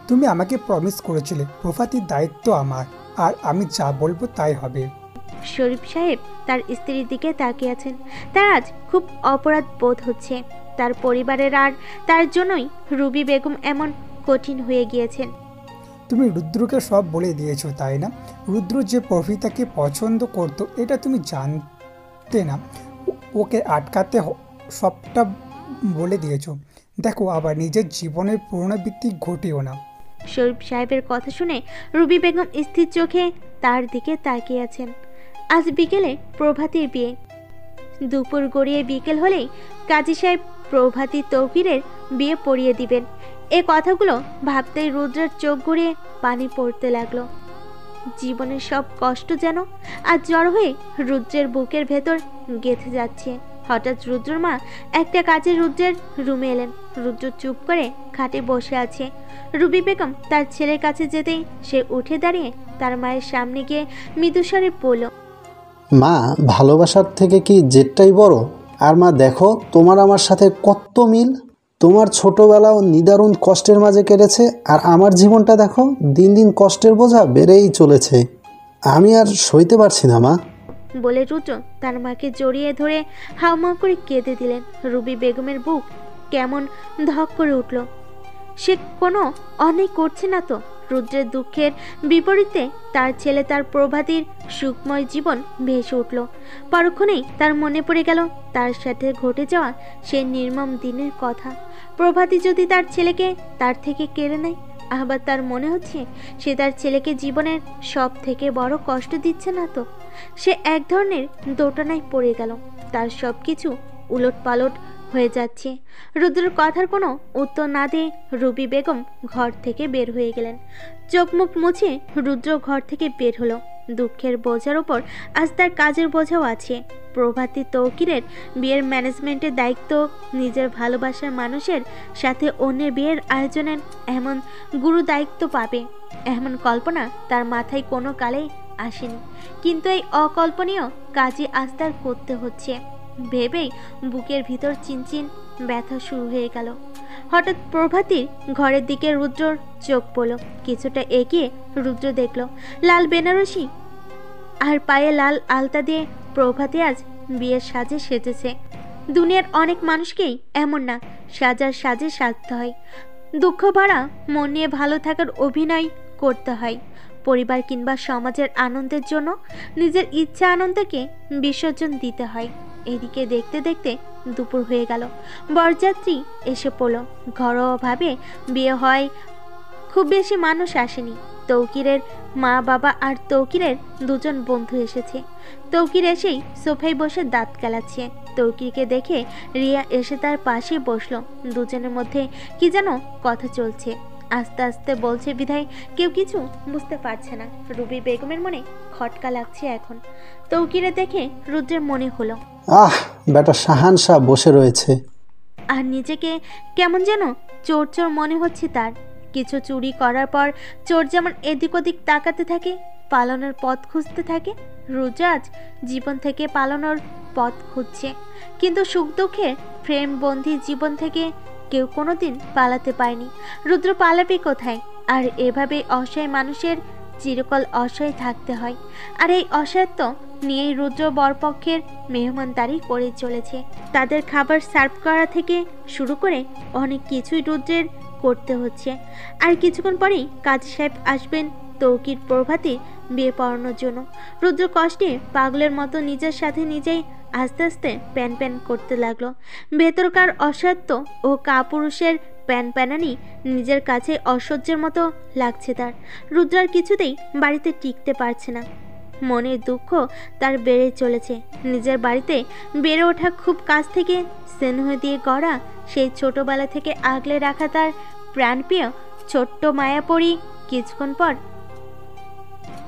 তুমি আমাকে প্রমিস করেছিলে প্রভাতীর দায়িত্ব আমার, আর আমি যা বলবো তাই হবে। শরীফ সাহেব তার স্ত্রীর দিকে তাকিয়ে আছেন। তার আজ খুব অপরাধ বোধ হচ্ছে। তার পরিবারের আর তার জন্যই রুবি বেগম এমন কঠিন হয়ে গিয়েছেন। তুমি রুদ্রকে সব বলে দিয়েছো তাই না? রুদ্র যে প্রভিতাকে পছন্দ করতো এটা তুমি জানতে না, ওকে আটকাতে সবটা বলে দিয়েছো। দেখো আবার নিজের জীবনের পুনরাবৃত্তি ঘটিও না। শরীফ সাহেবের কথা শুনে রুবি বেগম স্থির চোখে তার দিকে তাকিয়ে আছেন। আজ বিকেলে প্রভাতীর বিয়ে। দুপুর গড়িয়ে বিকেল হলেই কাজী সাহেব প্রভাতী তৌকিরের বিয়ে পড়িয়ে দিবেন। এ কথাগুলো ভাবতেই রুদ্রের চোখ ঘুরিয়ে পানি পড়তে লাগলো। জীবনের সব কষ্ট যেন আজ জড়ো হয়ে রুদ্রের বুকের ভেতর গেঁথে যাচ্ছে। হঠাৎ রুদ্রর মা একটা কাজে রুদ্রের রুমে এলেন। রুদ্র চুপ করে খাটে বসে আছে। রুবি বেগম তার ছেলের কাছে যেতেই সে উঠে দাঁড়িয়ে তার মায়ের সামনে গিয়ে মৃদুস্বরে বলল, মা, ভালোবাসার থেকে কি জেদটাই বড়? আর মা দেখো, তোমার আমার সাথে কত মিল। তোমার ছোটবেলাও নিদারুণ কষ্টের মাঝে কেটেছে, আর আমার জীবনটা দেখো দিন দিন কষ্টের বোঝা বেড়েই চলেছে। আমি আর সইতে পারছি না মা। বলে রুদ্র তার মাকে জড়িয়ে ধরে হাউমাউ করে কেঁদে দিলেন। রুবি বেগমের বুক কেমন ধক করে উঠল। সে কোনো অন্যায় করছে না তো। রুদ্রের দুঃখের বিপরীতে তার ছেলে তার প্রভাতীর সুখময় জীবন ভেসে উঠল। পরক্ষণেই তার মনে পড়ে গেল তার সাথে ঘটে যাওয়া সে নির্মম দিনের কথা। প্রভাতী যদি তার ছেলেকে তার থেকে কেড়ে নেয়, আবার তার মনে হচ্ছে সে তার ছেলেকে জীবনের সব থেকে বড় কষ্ট দিচ্ছে না তো। সে এক ধরনের দোটানায় পড়ে গেল। তার সব কিছু উলট পালট হয়ে যাচ্ছে। রুদ্রের কথার কোনো উত্তর না দিয়ে রুবি বেগম ঘর থেকে বের হয়ে গেলেন। চোখ মুখ মুছে রুদ্র ঘর থেকে বের হলো। দুঃখের বোঝার ওপর আজ তার কাজের বোঝাও আছে। প্রভাতী তৌকিরের বিয়ের ম্যানেজমেন্টের দায়িত্ব নিজের ভালোবাসার মানুষের সাথে অন্যের বিয়ের আয়োজনের এমন গুরু দায়িত্ব পাবে, এমন কল্পনা তার মাথায় কোনো কালেই আসেনি। কিন্তু এই অকল্পনীয় কাজই আজ তার করতে হচ্ছে ভেবেই বুকের ভিতর চিনচিন ব্যথা শুরু হয়ে গেল। হঠাৎ প্রভাতীর ঘরের দিকে রুদ্রর চোখ পড়ল। কিছুটা এগিয়ে রুদ্র দেখল লাল বেনারসি আর পায়ে লাল আলতা দিয়ে প্রভাতী আজ বিয়ের সাজে সেজেছে। দুনিয়ার অনেক মানুষকেই এমন না সাজার সাজে সাজতে হয়। দুঃখ ভরা মন নিয়ে ভালো থাকার অভিনয় করতে হয়। পরিবার কিংবা সমাজের আনন্দের জন্য নিজের ইচ্ছা আনন্দকে বিসর্জন দিতে হয়। এদিকে দেখতে দেখতে দুপুর হয়ে গেল। বরযাত্রী এসে পড়ল। ঘরোয়াভাবে বিয়ে হয়, খুব বেশি মানুষ আসেনি। তৌকিরের মা বাবা আর তৌকিরের দুজন বন্ধু এসেছে। তৌকির এসেই সোফায় বসে দাঁত কেলাচ্ছে। তৌকিরকে দেখে রিয়া এসে তার পাশে বসলো। দুজনের মধ্যে কি যেন কথা চলছে। আস্তে আস্তে বলছে বিধায় কেউ কিছু বুঝতে পারছে না। রুবি বেগমের মনে খটকা লাগছে এখন। তৌকিরে দেখে রুদ্রের মনে হলো, আহ, বেটা শাহানশাহ বসে রয়েছে। আর নিজেকে কেমন যেন চোর চোর মনে হচ্ছে তার। কিছু চুরি করার পর চোর যেমন এদিক ওদিক তাকাতে থাকে, পালানোর পথ খুঁজতে থাকে, রুদ্র আজ জীবন থেকে পালানোর পথ খুঁজছে। কিন্তু সুখ দুঃখের প্রেম বন্ধী জীবন থেকে কেউ কোনোদিন পালাতে পারেনি। রুদ্র পালাবে কোথায়? আর এভাবে অসহায় মানুষের চিরকাল অসহায় থাকতে হয়। আর এই অসহায়ত্ব নিয়েই রুদ্র বরপক্ষের মেহমানদারি করে চলেছে। তাদের খাবার সার্ভ করা থেকে শুরু করে অনেক কিছুই রুদ্রের করতে হচ্ছে। আর কিছুক্ষণ পরেই কাজী সাহেব আসবেন তৌকির প্রভাতী বিয়ে পড়ানোর জন্য। রুদ্র কষ্টে পাগলের মতো নিজের সাথে নিজেই আস্তে আস্তে প্যান প্যান করতে লাগলো। ভেতরকার অসহায়ত্ব ও কাপুরুষের প্যান প্যানানি নিজের কাছে অসহ্যের মতো লাগছে তার। রুদ্র আর কিছুতেই বাড়িতে টিকতে পারছে না। মনের দুঃখ তার বেড়ে চলেছে। নিজের বাড়িতে বেড়ে ওঠা, খুব কাছ থেকে স্নেহ দিয়ে গড়া, সেই ছোটবেলা থেকে আগলে রাখা তার প্রাণপ্রিয় ছোট্ট মায়াপরি কিছুক্ষণ পর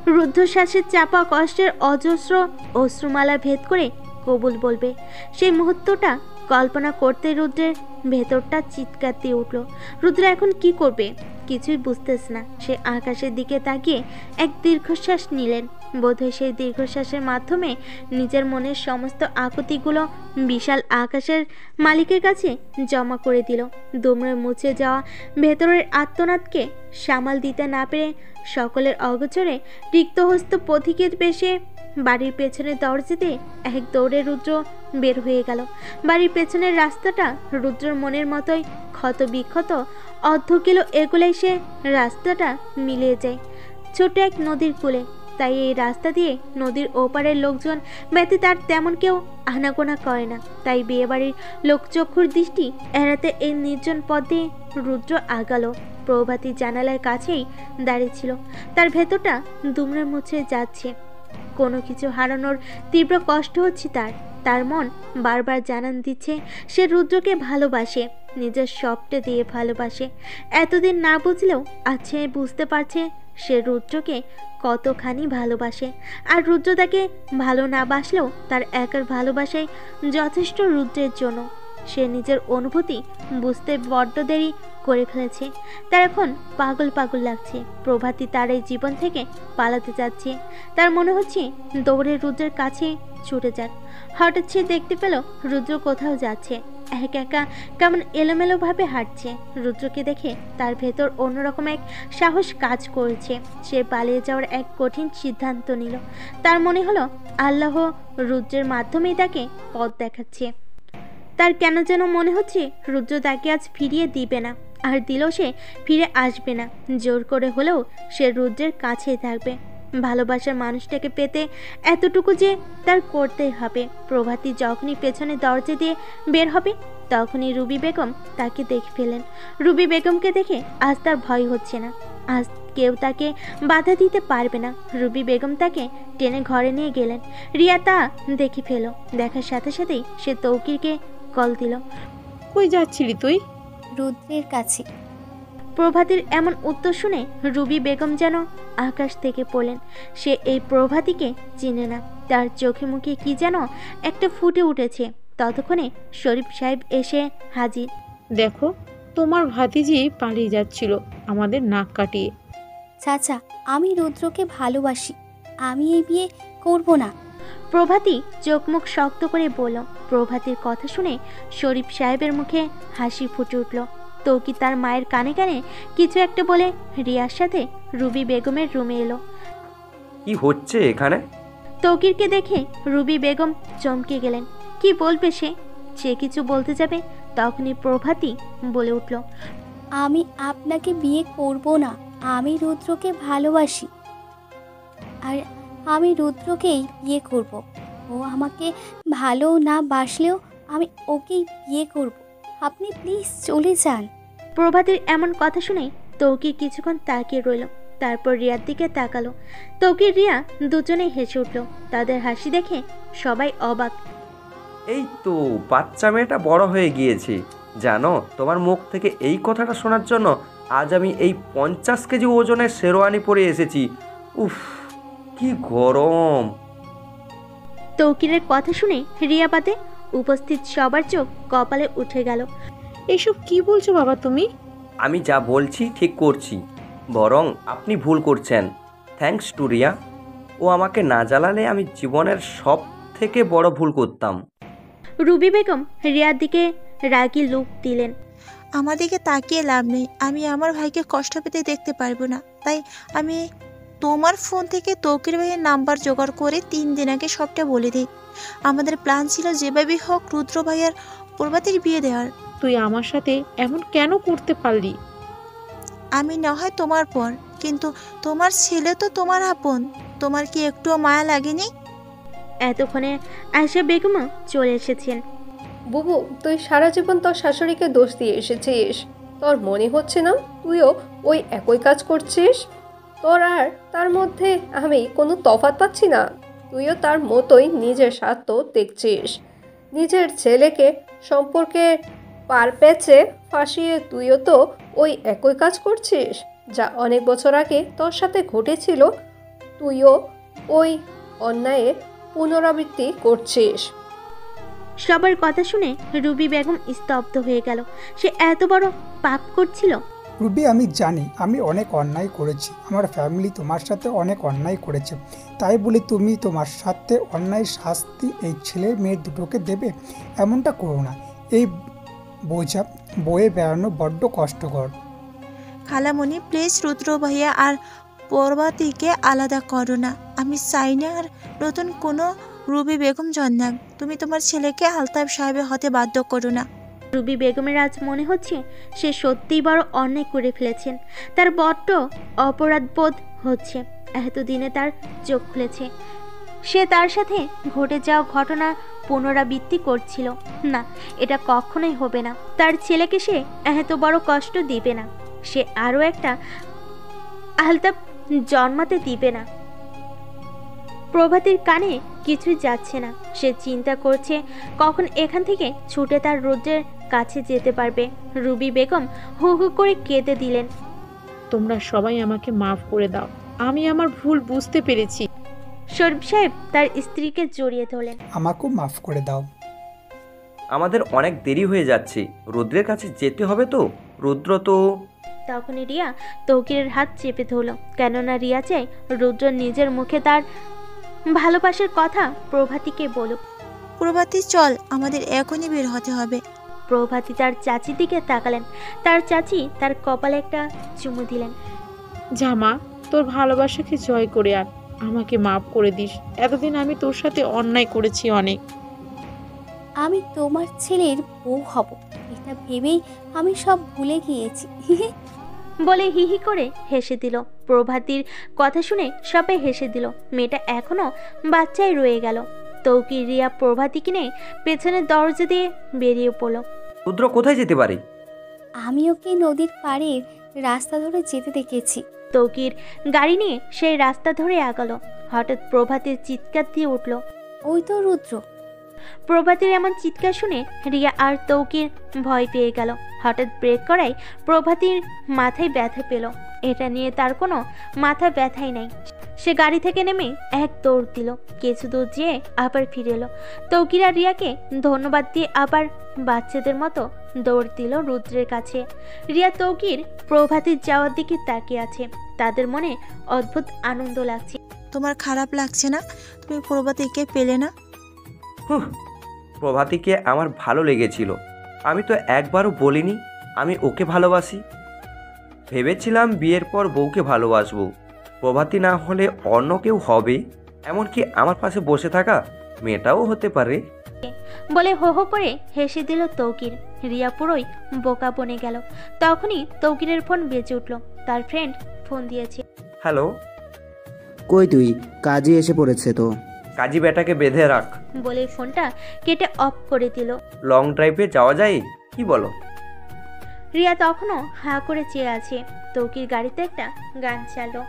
রুদ্ধশ্বাসের চাপা কষ্টের অজস্র অশ্রুমালা ভেদ করে কবুল বলবে। সেই মুহূর্তটা কল্পনা করতে রুদ্রের ভেতরটা চিৎকার দিয়ে উঠল। রুদ্র এখন কি করবে কিছুই বুঝতেছে না। সে আকাশের দিকে তাকিয়ে এক দীর্ঘশ্বাস নিলেন। বোধহয় সেই দীর্ঘশ্বাসের মাধ্যমে নিজের মনের সমস্ত আকুতিগুলো বিশাল আকাশের মালিকের কাছে জমা করে দিল। দুমড়ে মুছে যাওয়া ভেতরের আত্মনাদকে সামাল দিতে না পেরে সকলের অগোচরে রিক্তহস্ত পথিকের বেশে বাড়ির পেছনের দরজাতে এক দৌড়ে রুদ্র বের হয়ে গেল। বাড়ির পেছনের রাস্তাটা রুদ্রর মনের মতোই ক্ষত বিক্ষত। অর্ধ কিলো এগুলাই সে রাস্তাটা মিলিয়ে যায় ছোট এক নদীর কূলে। তাই এই রাস্তা দিয়ে নদীর ওপারের লোকজন ব্যতীত আর তেমন কেউ আনাগোনা করে না। তাই বিয়েবাড়ির লোকচক্ষুর দৃষ্টি এড়াতে এই নির্জন পথ দিয়ে রুদ্র আগালো। প্রভাতী জানালার কাছেই দাঁড়িয়েছিল। তার ভেতরটা দুমড়ে মুচড়ে যাচ্ছে। কোনো কিছু হারানোর তীব্র কষ্ট হচ্ছে তার মন বারবার জানান দিচ্ছে সে রুদ্রকে ভালোবাসে, নিজের সবটা দিয়ে ভালোবাসে। এতদিন না বুঝলেও আজ সে বুঝতে পারছে সে রুদ্রকে কতখানি ভালোবাসে। আর রুদ্র তাকে ভালো না বাসলেও তার একার ভালোবাসাই যথেষ্ট রুদ্রের জন্য। সে নিজের অনুভূতি বুঝতে বড্ড দেরি করে ফেলেছে। তার এখন পাগল পাগল লাগছে। প্রভাতী তার এই জীবন থেকে পালাতে যাচ্ছে। তার মনে হচ্ছে দৌড়ে রুদ্রের কাছে ছুটে যাক। হঠাৎ সে দেখতে পেল রুদ্র কোথাও যাচ্ছে, একা একা কেমন এলোমেলোভাবে হাঁটছে। রুদ্রকে দেখে তার ভেতর অন্যরকম এক সাহস কাজ করেছে। সে পালিয়ে যাওয়ার এক কঠিন সিদ্ধান্ত নিল। তার মনে হলো আল্লাহ রুদ্রের মাধ্যমেই তাকে পথ দেখাচ্ছে। তার কেন যেন মনে হচ্ছে রুদ্র তাকে আজ ফিরিয়ে দিবে না, আর দিলেও সে ফিরে আসবে না। জোর করে হলেও সে রুদ্রের কাছেই থাকবে। ভালোবাসার মানুষটাকে পেতে এতটুকু যে তার করতেই হবে। প্রভাতী যখনই পেছনে দরজা দিয়ে বের হবে তখনই রুবি বেগম তাকে দেখে ফেলেন। রুবি বেগমকে দেখে আজ তার ভয় হচ্ছে না। আজ কেউ তাকে বাধা দিতে পারবে না। রুবি বেগম তাকে টেনে ঘরে নিয়ে গেলেন। রিয়া তা দেখে ফেল। দেখার সাথে সাথেই সে তৌকিরকে কল দিল। কই যাচ্ছিলি তুই? রুদ্রের কাছে। প্রভাতীর এমন উত্তর শুনে রুবি বেগম যেন আকাশ থেকে পড়লেন। সে এই প্রভাতীকে চিনে না। তার চোখে মুখে কি যেন একটা ফুটে উঠেছে। ততক্ষণে শরীফ সাহেব এসে হাজির। দেখো, তোমার ভাতিজি পালিয়ে যাচ্ছিল আমাদের নাক কাটিয়ে। চাচা, আমি রুদ্রকে ভালোবাসি, আমি এই বিয়ে করব না। প্রভাতী চোখ মুখ শক্ত করে বলল। প্রভাতীর কথা শুনে শরীফ সাহেবের মুখে হাসি ফুটে উঠল। তৌকি তার মায়ের কানে কানে কিছু একটা বলে রিয়ার সাথে রুবি বেগমের রুমে এলো। কি হচ্ছে এখানে? তৌকিরকে দেখে রুবি বেগম চমকে গেলেন। কি বলবে সে কিছু বলতে যাবে তখনই প্রভাতী বলে উঠল, আমি আপনাকে বিয়ে করব না, আমি রুদ্রকে ভালোবাসি, আর আমি রুদ্রকেই বিয়ে করব। ও আমাকে ভালো না বাসলেও আমি ওকেই বিয়ে করব। আপনি প্লিজ চলে যান। প্রভাতীর এমন কথা শুনে তৌকি কিছুক্ষণ তাকিয়ে রইল। তারপর রিয়ার দিকে তাকালো। তৌকি রিয়া দুজনেই হেসে উঠল। তাদের হাসি দেখে সবাই অবাক। এই তো বাচ্চা মেয়েটা বড় হয়ে গিয়েছে। জানো, তোমার মুখ থেকে এই কথাটা শোনার জন্য আজ আমি এই 50 কেজি ওজনের শেরওয়ানি পরে এসেছি। উফ, কি গরম। তৌকিরের কথা শুনে রিয়া বাদে উপস্থিত সবার চোখ কপালে উঠে গেল। এসব কি বলছো বাবা তুমি? আমি যা বলছি ঠিক করছি, বরং আপনি ভুল করছেন। Thanks to Riya. ও আমাকে না জ্বালালে আমি জীবনের সব থেকে বড় ভুল করতাম। রুবি বেগম রিয়ার দিকে রাগী লুক দিলেন। আমার দিকে তাকিয়ে লাভ নেই, আমি আমার ভাইকে কষ্ট পেতে দেখতে পারবো না। তাই আমি তোমার ফোন থেকে তৌকির ভাইয়ের নাম্বার জোগাড় করে 3 দিন আগে সবটা বলে দিই। আমাদের প্ল্যান ছিল যেভাবেই হোক রুদ্র ভাইয়ার প্রভাতীর বিয়ে দেওয়ার। তুই আমার সাথে এমন কেন করতে পারলি? আমি না হয় তোমার পর, কিন্তু তোমার ছেলে তো তোমার আপন। তোমার কি একটুও মায়া লাগেনি? এতক্ষণে আয়েশা বেগমও চলে এসেছেন। বুবু, তুই সারা জীবন তোর শাশুড়িকে দোষ দিয়ে এসেছিস। তোর মনে হচ্ছে না তুইও ওই একই কাজ করছিস? তোর আর তার মধ্যে আমি কোনো তফাৎ পাচ্ছি না। তুইও তার মতোই নিজের স্বার্থ দেখছিস। নিজের ছেলেকে সম্পর্কে পার পেঁচে ফাঁসিয়ে তুইও তো ওই একই কাজ করছিস। যা অনেক বছর আগে তোর সাথে ঘটেছিল, তুইও ওই অন্যায়ের পুনরাবৃত্তি করছিস। সবার কথা শুনে রুবি বেগম স্তব্ধ হয়ে গেল। সে এত বড় পাপ করছিল? রুবি, আমি জানি আমি অনেক অন্যায় করেছি। আমার ফ্যামিলি তোমার সাথে অনেক অন্যায় করেছে। তাই বলে তুমি তোমার সাথে অন্যায় শাস্তি এই ছেলে মেয়ে দুটোকে দেবে? এমনটা করো না। এই বোঝা বয়ে বেড়ানো বড্ড কষ্টকর। খালামণি, প্লিজ রুদ্র ভাইয়া আর প্রভাতীকে আলাদা করো না। আমি চাই না আর নতুন কোনো রুবি বেগম জন্মাক। তুমি তোমার ছেলেকে আলতাফ সাহেবের হতে বাধ্য করো না। রুবি বেগমের আজ মনে হচ্ছে সে সত্যিই বড় অন্যায় করে ফেলেছেন। তার বড্ড অপরাধবোধ হচ্ছে। এতদিনে তার চোখ খুলেছে। সে তার সাথে ঘটে যাওয়া ঘটনা পুনরাবৃত্তি করছিল। না, এটা কখনোই হবে না। তার ছেলেকে সে এত বড় কষ্ট দিবে না। সে আরও একটা আলতাপ জন্মাতে দিবে না। প্রভাতীর কানে কিছুই যাচ্ছে না। সে চিন্তা করছে কখন এখান থেকে ছুটে তার রুদ্রের কাছে যেতে পারবে। রুবি বেগম হু হু করে কেঁদে দিলেন। তোমরা সবাই আমাকে মাফ করে দাও, আমি আমার ভুল বুঝতে পেরেছি। শরীফ সাহেব তার স্ত্রীকে জড়িয়ে ধরলেন। আমাকেও মাফ করে দাও। আমাদের অনেক দেরি হয়ে যাচ্ছে, রুদ্রের কাছে যেতে হবে তো। রুদ্র তো তখনই রিয়া তৌকিরের হাত চেপে ধরল, কেননা রিয়া চায় রুদ্র নিজের মুখে তার ভালোবাসার কথা প্রভাতীকে বলুক। প্রভাতী চল, আমাদের এখনই বের হতে হবে। প্রভাতী তার চাচির দিকে তাকালেন। তার চাচি তার কপালে একটা চুমু দিলেন। জামা, তোর ভালোবাসাকে জয় করে আন, আমাকে মাফ করে দিস। এতদিন আমি তোর সাথে অন্যায় করেছি অনেক। আমি তোমার ছেলের বউ হব, এটা ভেবেই আমি সব ভুলে গিয়েছি। বলে হিহি করে হেসে দিল। প্রভাতীর কথা শুনে সবাই হেসে দিল। মেয়েটা এখনো বাচ্চায় রয়ে গেল। তৌকির রিয়া প্রভাতীকে নিয়ে পেছনের দরজা দিয়ে বেরিয়ে পড়ল। রুদ্র কোথায় যেতে পারে? আমি ওকে নদীর পাড়ের রাস্তা ধরে যেতে দেখেছি। তৌকির গাড়ি নিয়ে সেই রাস্তা ধরে আগালো। হঠাৎ প্রভাতীর চিৎকার দিয়ে উঠল। ওই তো রুদ্র। প্রভাতীর এমন চিৎকার শুনে রিয়া আর তৌকির ভয় পেয়ে গেল। হঠাৎ ব্রেক করায় প্রভাতীর মাথায় ব্যথা পেল। এটা নিয়ে তার কোনো মাথা ব্যথাই নাই। সে গাড়ি থেকে নেমে এক দৌড় দিল। কিছু দূর যেয়ে আবার ফিরে এলো। তৌকির আর রিয়াকে ধন্যবাদ দিয়ে আবার বাচ্চাদের মতো দৌড় দিল রুদ্রের কাছে। রিয়া তৌকির প্রভাতীর যাওয়ার দিকে তাকিয়ে আছে। তাদের মনে অদ্ভুত আনন্দ লাগছে। তোমার খারাপ লাগছে না? তুমি প্রভাতীকে পেলে না? প্রভাতীকে আমার ভালো লেগেছিল। আমি তো একবারও বলিনি আমি ওকে ভালোবাসি। ভেবেছিলাম বিয়ের পর বউকে ভালোবাসবো, প্রভাতী না হলে অন্য কেউ হবে। এমনকি আমার পাশে বসে থাকা মেয়েটাও হতে পারে বলে হো হো করে হেসে দিল তৌকির। রিয়া পুরোই বোকা বনে গেল। তখনই তৌকিরের ফোন বেজে উঠল। তার ফ্রেন্ড ফোন দিয়েছে। হ্যালো। কই তুই? কাজে এসে পড়েছে তো। কাজী বেটাকে বেঁধে রাখ বলে ফোনটা কেটে অফ করে দিল। লং ড্রাইভে যাওয়া যায় কি বলো? রিয়া তখনও হা করে চেয়ে আছে। তৌকির গাড়িতে একটা গান চালো।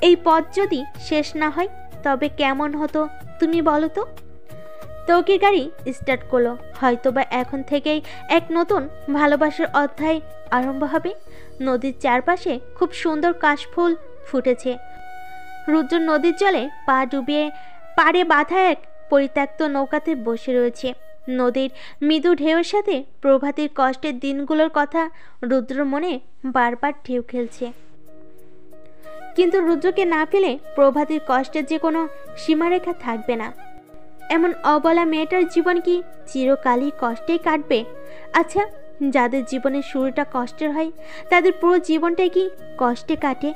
এই পথ যদি শেষ না হয় তবে কেমন হতো তুমি বলো তো। তৌকির গাড়ি স্টার্ট করলো। হয়তোবা এখন থেকেই এক নতুন ভালোবাসার অধ্যায় আরম্ভ হবে। নদীর চারপাশে খুব সুন্দর কাশফুল ফুটেছে। রুদ্র নদীর জলে পা ডুবিয়ে পাড়ে বাঁধা এক পরিত্যক্ত নৌকাতে বসে রয়েছে। নদীর মৃদু ঢেউয়ের সাথে প্রভাতীর কষ্টের দিনগুলোর কথা রুদ্র মনে বারবার ঢেউ খেলছে। কিন্তু রুদ্রকে না পেলে প্রভাতীর কষ্টের যে কোনো সীমারেখা থাকবে না। এমন অবলা মেয়েটার জীবন কি চিরকালই কষ্টেই কাটবে? আচ্ছা, যাদের জীবনের শুরুটা কষ্টের হয় তাদের পুরো জীবনটাই কি কষ্টে কাটে?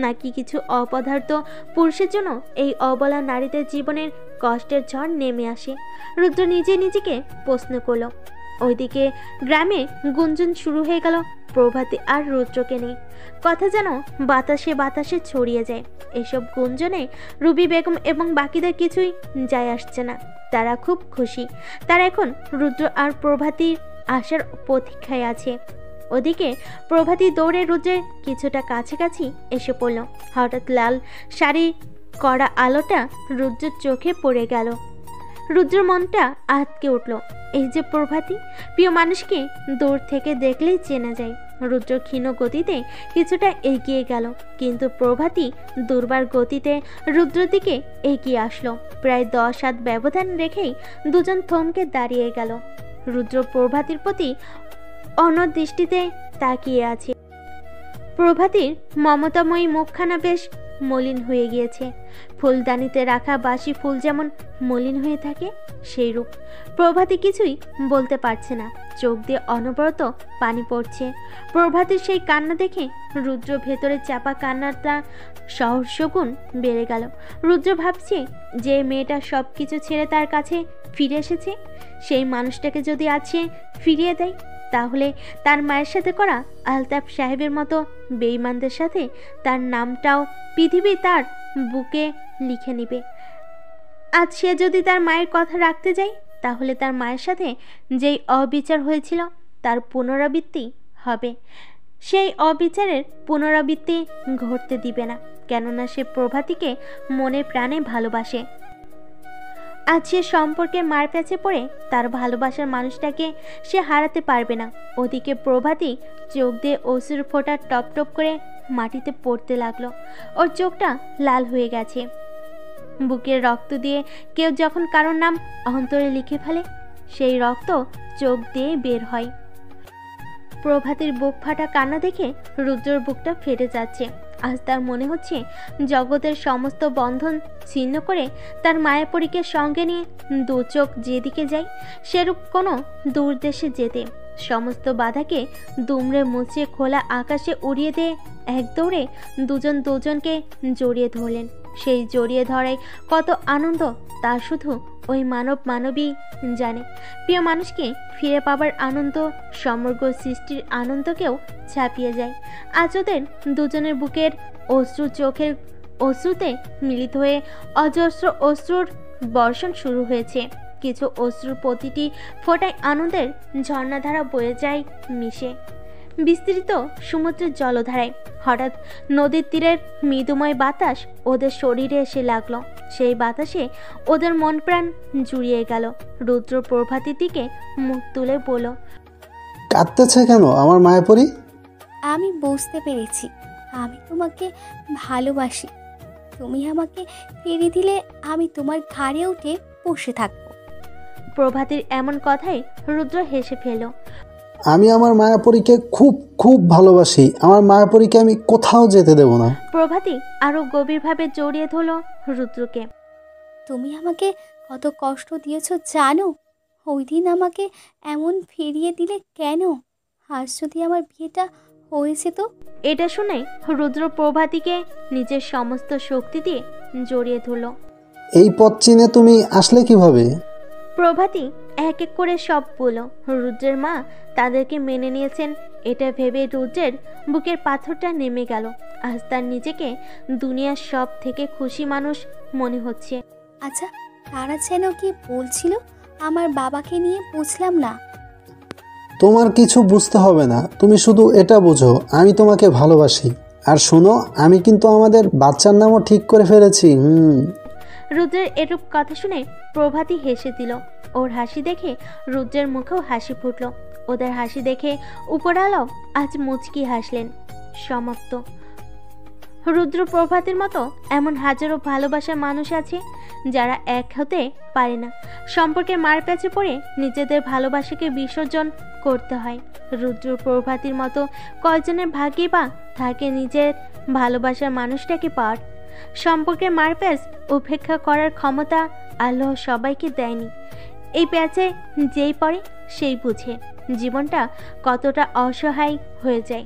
নাকি কিছু অপদার্থ পুরুষের জন্য এই অবলা নারীদের জীবনের কষ্টের ঝড় নেমে আসে? রুদ্র নিজে নিজেকে প্রশ্ন করল। ওইদিকে গ্রামে গুঞ্জন শুরু হয়ে গেল প্রভাতী আর রুদ্রকে নিয়ে। কথা যেন বাতাসে বাতাসে ছড়িয়ে যায়। এসব গুঞ্জনে রুবি বেগম এবং বাকিদের কিছুই যায় আসছে না। তারা খুব খুশি। তারা এখন রুদ্র আর প্রভাতীর আসার প্রতীক্ষায় আছে। ওদিকে প্রভাতী দৌড়ে রুদ্রের কিছুটা কাছাকাছি এসে পড়ল। হঠাৎ লাল শাড়ি করা আলোটা রুদ্রের চোখে পড়ে গেল। রুদ্রের মনটা আটকে উঠল। এই যে প্রভাতী, প্রিয় মানুষকে দূর থেকে দেখলেই চেনা যায়। রুদ্র ক্ষীণ গতিতে কিছুটা এগিয়ে গেল, কিন্তু প্রভাতী দুর্বার গতিতে রুদ্রের দিকে এগিয়ে আসলো। প্রায় 10 হাত ব্যবধান রেখেই দুজন থমকে দাঁড়িয়ে গেল। রুদ্র প্রভাতীর প্রতি অনদৃষ্টিতে তাকিয়ে আছে। প্রভাতীর মমতাময়ী মুখখানা বেশ মলিন হয়ে গিয়েছে। ফুলদানিতে রাখা বাসি ফুল যেমন মলিন হয়ে থাকে সেই রূপ। প্রভাতী কিছুই বলতে পারছে না, চোখ দিয়ে অনবরত পানি পড়ছে। প্রভাতীর সেই কান্না দেখে রুদ্র ভেতরে চাপা কান্নাটা সহস্রগুণ বেড়ে গেল। রুদ্র ভাবছে যে মেয়েটা সব কিছু ছেড়ে তার কাছে ফিরে এসেছে, সেই মানুষটাকে যদি আছে ফিরিয়ে দেয়, তাহলে তার মায়ের সাথে করা আলতাফ সাহেবের মতো বেঈমানদের সাথে তার নামটাও পৃথিবী তার বুকে লিখে নেবে। আজ সে যদি তার মায়ের কথা রাখতে যায়, তাহলে তার মায়ের সাথে যেই অবিচার হয়েছিল তার পুনরাবৃত্তি হবে। সেই অবিচারের পুনরাবৃত্তি ঘটতে দিবে না, কেননা সে প্রভাতীকে মনে প্রাণে ভালোবাসে। আজ সে সম্পর্কে মার প্যাচে পড়ে তার ভালোবাসার মানুষটাকে সে হারাতে পারবে না। ওদিকে প্রভাতী চোখ দিয়ে অশ্রুর ফোঁটা টপ টপ করে মাটিতে পড়তে লাগলো। ওর চোখটা লাল হয়ে গেছে। বুকের রক্ত দিয়ে কেউ যখন কারোর নাম অন্তরে লিখে ফেলে, সেই রক্ত চোখ দিয়ে বের হয়। প্রভাতীর বুক ফাটা কান্না দেখে রুদ্রর বুকটা ফেটে যাচ্ছে। আজ তার মনে হচ্ছে জগতের সমস্ত বন্ধন ছিন্ন করে তার মায়াপরীকে সঙ্গে নিয়ে দু চোখ যেদিকে যায় সেরূপ কোনো দূর দেশে যেতে, সমস্ত বাধাকে দুমড়ে মুচড়ে খোলা আকাশে উড়িয়ে দিয়ে এক দৌড়ে দুজন দুজনকে জড়িয়ে ধরলেন। সেই জড়িয়ে ধরায় কত আনন্দ তা শুধু ওই মানবী জানে। প্রিয় মানুষকে ফিরে পাবার আনন্দ সমগ্র সৃষ্টির আনন্দকেও ছাপিয়ে যায়। আজ ওদের দুজনের বুকের অশ্রু চোখের অশ্রুতে মিলিত হয়ে অজস্র অশ্রুর বর্ষণ শুরু হয়েছে। কিছু অশ্রুর প্রতিটি ফোঁটায় আনন্দের ঝর্ণাধারা বয়ে যায় মিশে বিস্তৃত সমুদ্রের জলধারায়। হঠাৎ নদীর তীরের মৃদুময় বাতাস ওদের শরীরে এসে লাগলো। সেই বাতাসে ওদের মন প্রাণ জুড়িয়ে গেল। রুদ্র প্রভাতীর দিকে মুখ তুলে বলল, কাঁদতেছে কেন আমার মায়াপরি? আমি বুঝতে পেরেছি, আমি তোমাকে ভালোবাসি। তুমি আমাকে ফিরিয়ে দিলে আমি তোমার ঘাড়ে উঠে বসে থাকবো। প্রভাতীর এমন কথাই রুদ্র হেসে ফেলল। আমি আমার মায়াপরীকে খুব খুব ভালোবাসি। আমার মায়াপরীকে আমি কোথাও যেতে দেব না। প্রভাতী আরো গভীরভাবে জড়িয়ে ধরল রুদ্রকে। তুমি আমাকে কত কষ্ট দিয়েছো জানো? ওই দিন আমাকে এমন ফিরিয়ে দিলে কেন? আজ যদি আমার বিয়েটা হয়েছে তো? এটা শুনে রুদ্র প্রভাতীকে নিজের সমস্ত শক্তি দিয়ে জড়িয়ে ধরল। এই পথ চিনে তুমি আসলে কিভাবে? প্রভাতী এক এক করে সব বলল। রুদ্রের মা তাদেরকে মেনে নিয়েছেন এটা ভেবে রুদ্রের বুকের পাথরটা নেমে গেল। আজ তার নিজেকে দুনিয়ার সব থেকে খুশি মানুষ মনে হচ্ছে। আচ্ছা, তারা যেন কি বলছিল আমার বাবাকে নিয়ে? বুঝলাম না। তোমার কিছু বুঝতে হবে না, তুমি শুধু এটা বুঝো আমি তোমাকে ভালোবাসি। আর শোনো, আমি কিন্তু আমাদের বাচ্চার নামও ঠিক করে ফেলেছি। রুদ্রের এরূপ কথা শুনে প্রভাতী হেসে দিল। ওর হাসি দেখে রুদ্রের মুখেও হাসি ফুটল। ওদের হাসি দেখে উপরালাও আজ মুচকি হাসলেন। সমাপ্ত। রুদ্র প্রভাতীর মতো এমন হাজারো ভালোবাসার মানুষ আছে যারা এক হতে পারে না। সম্পর্কে মার প্যাচে পড়ে নিজেদের ভালোবাসাকে বিসর্জন করতে হয়। রুদ্র প্রভাতীর মতো কয়জনের ভাগ্যে বা থাকে নিজের ভালোবাসার মানুষটাকে পাওয়ার। সম্পর্কের মার প্যাচ উপেক্ষা করার ক্ষমতা আল্লাহ সবাইকে দেয়নি। এই প্যাচে যেই পড়ে সেই বুঝে জীবনটা কতটা অসহায় হয়ে যায়।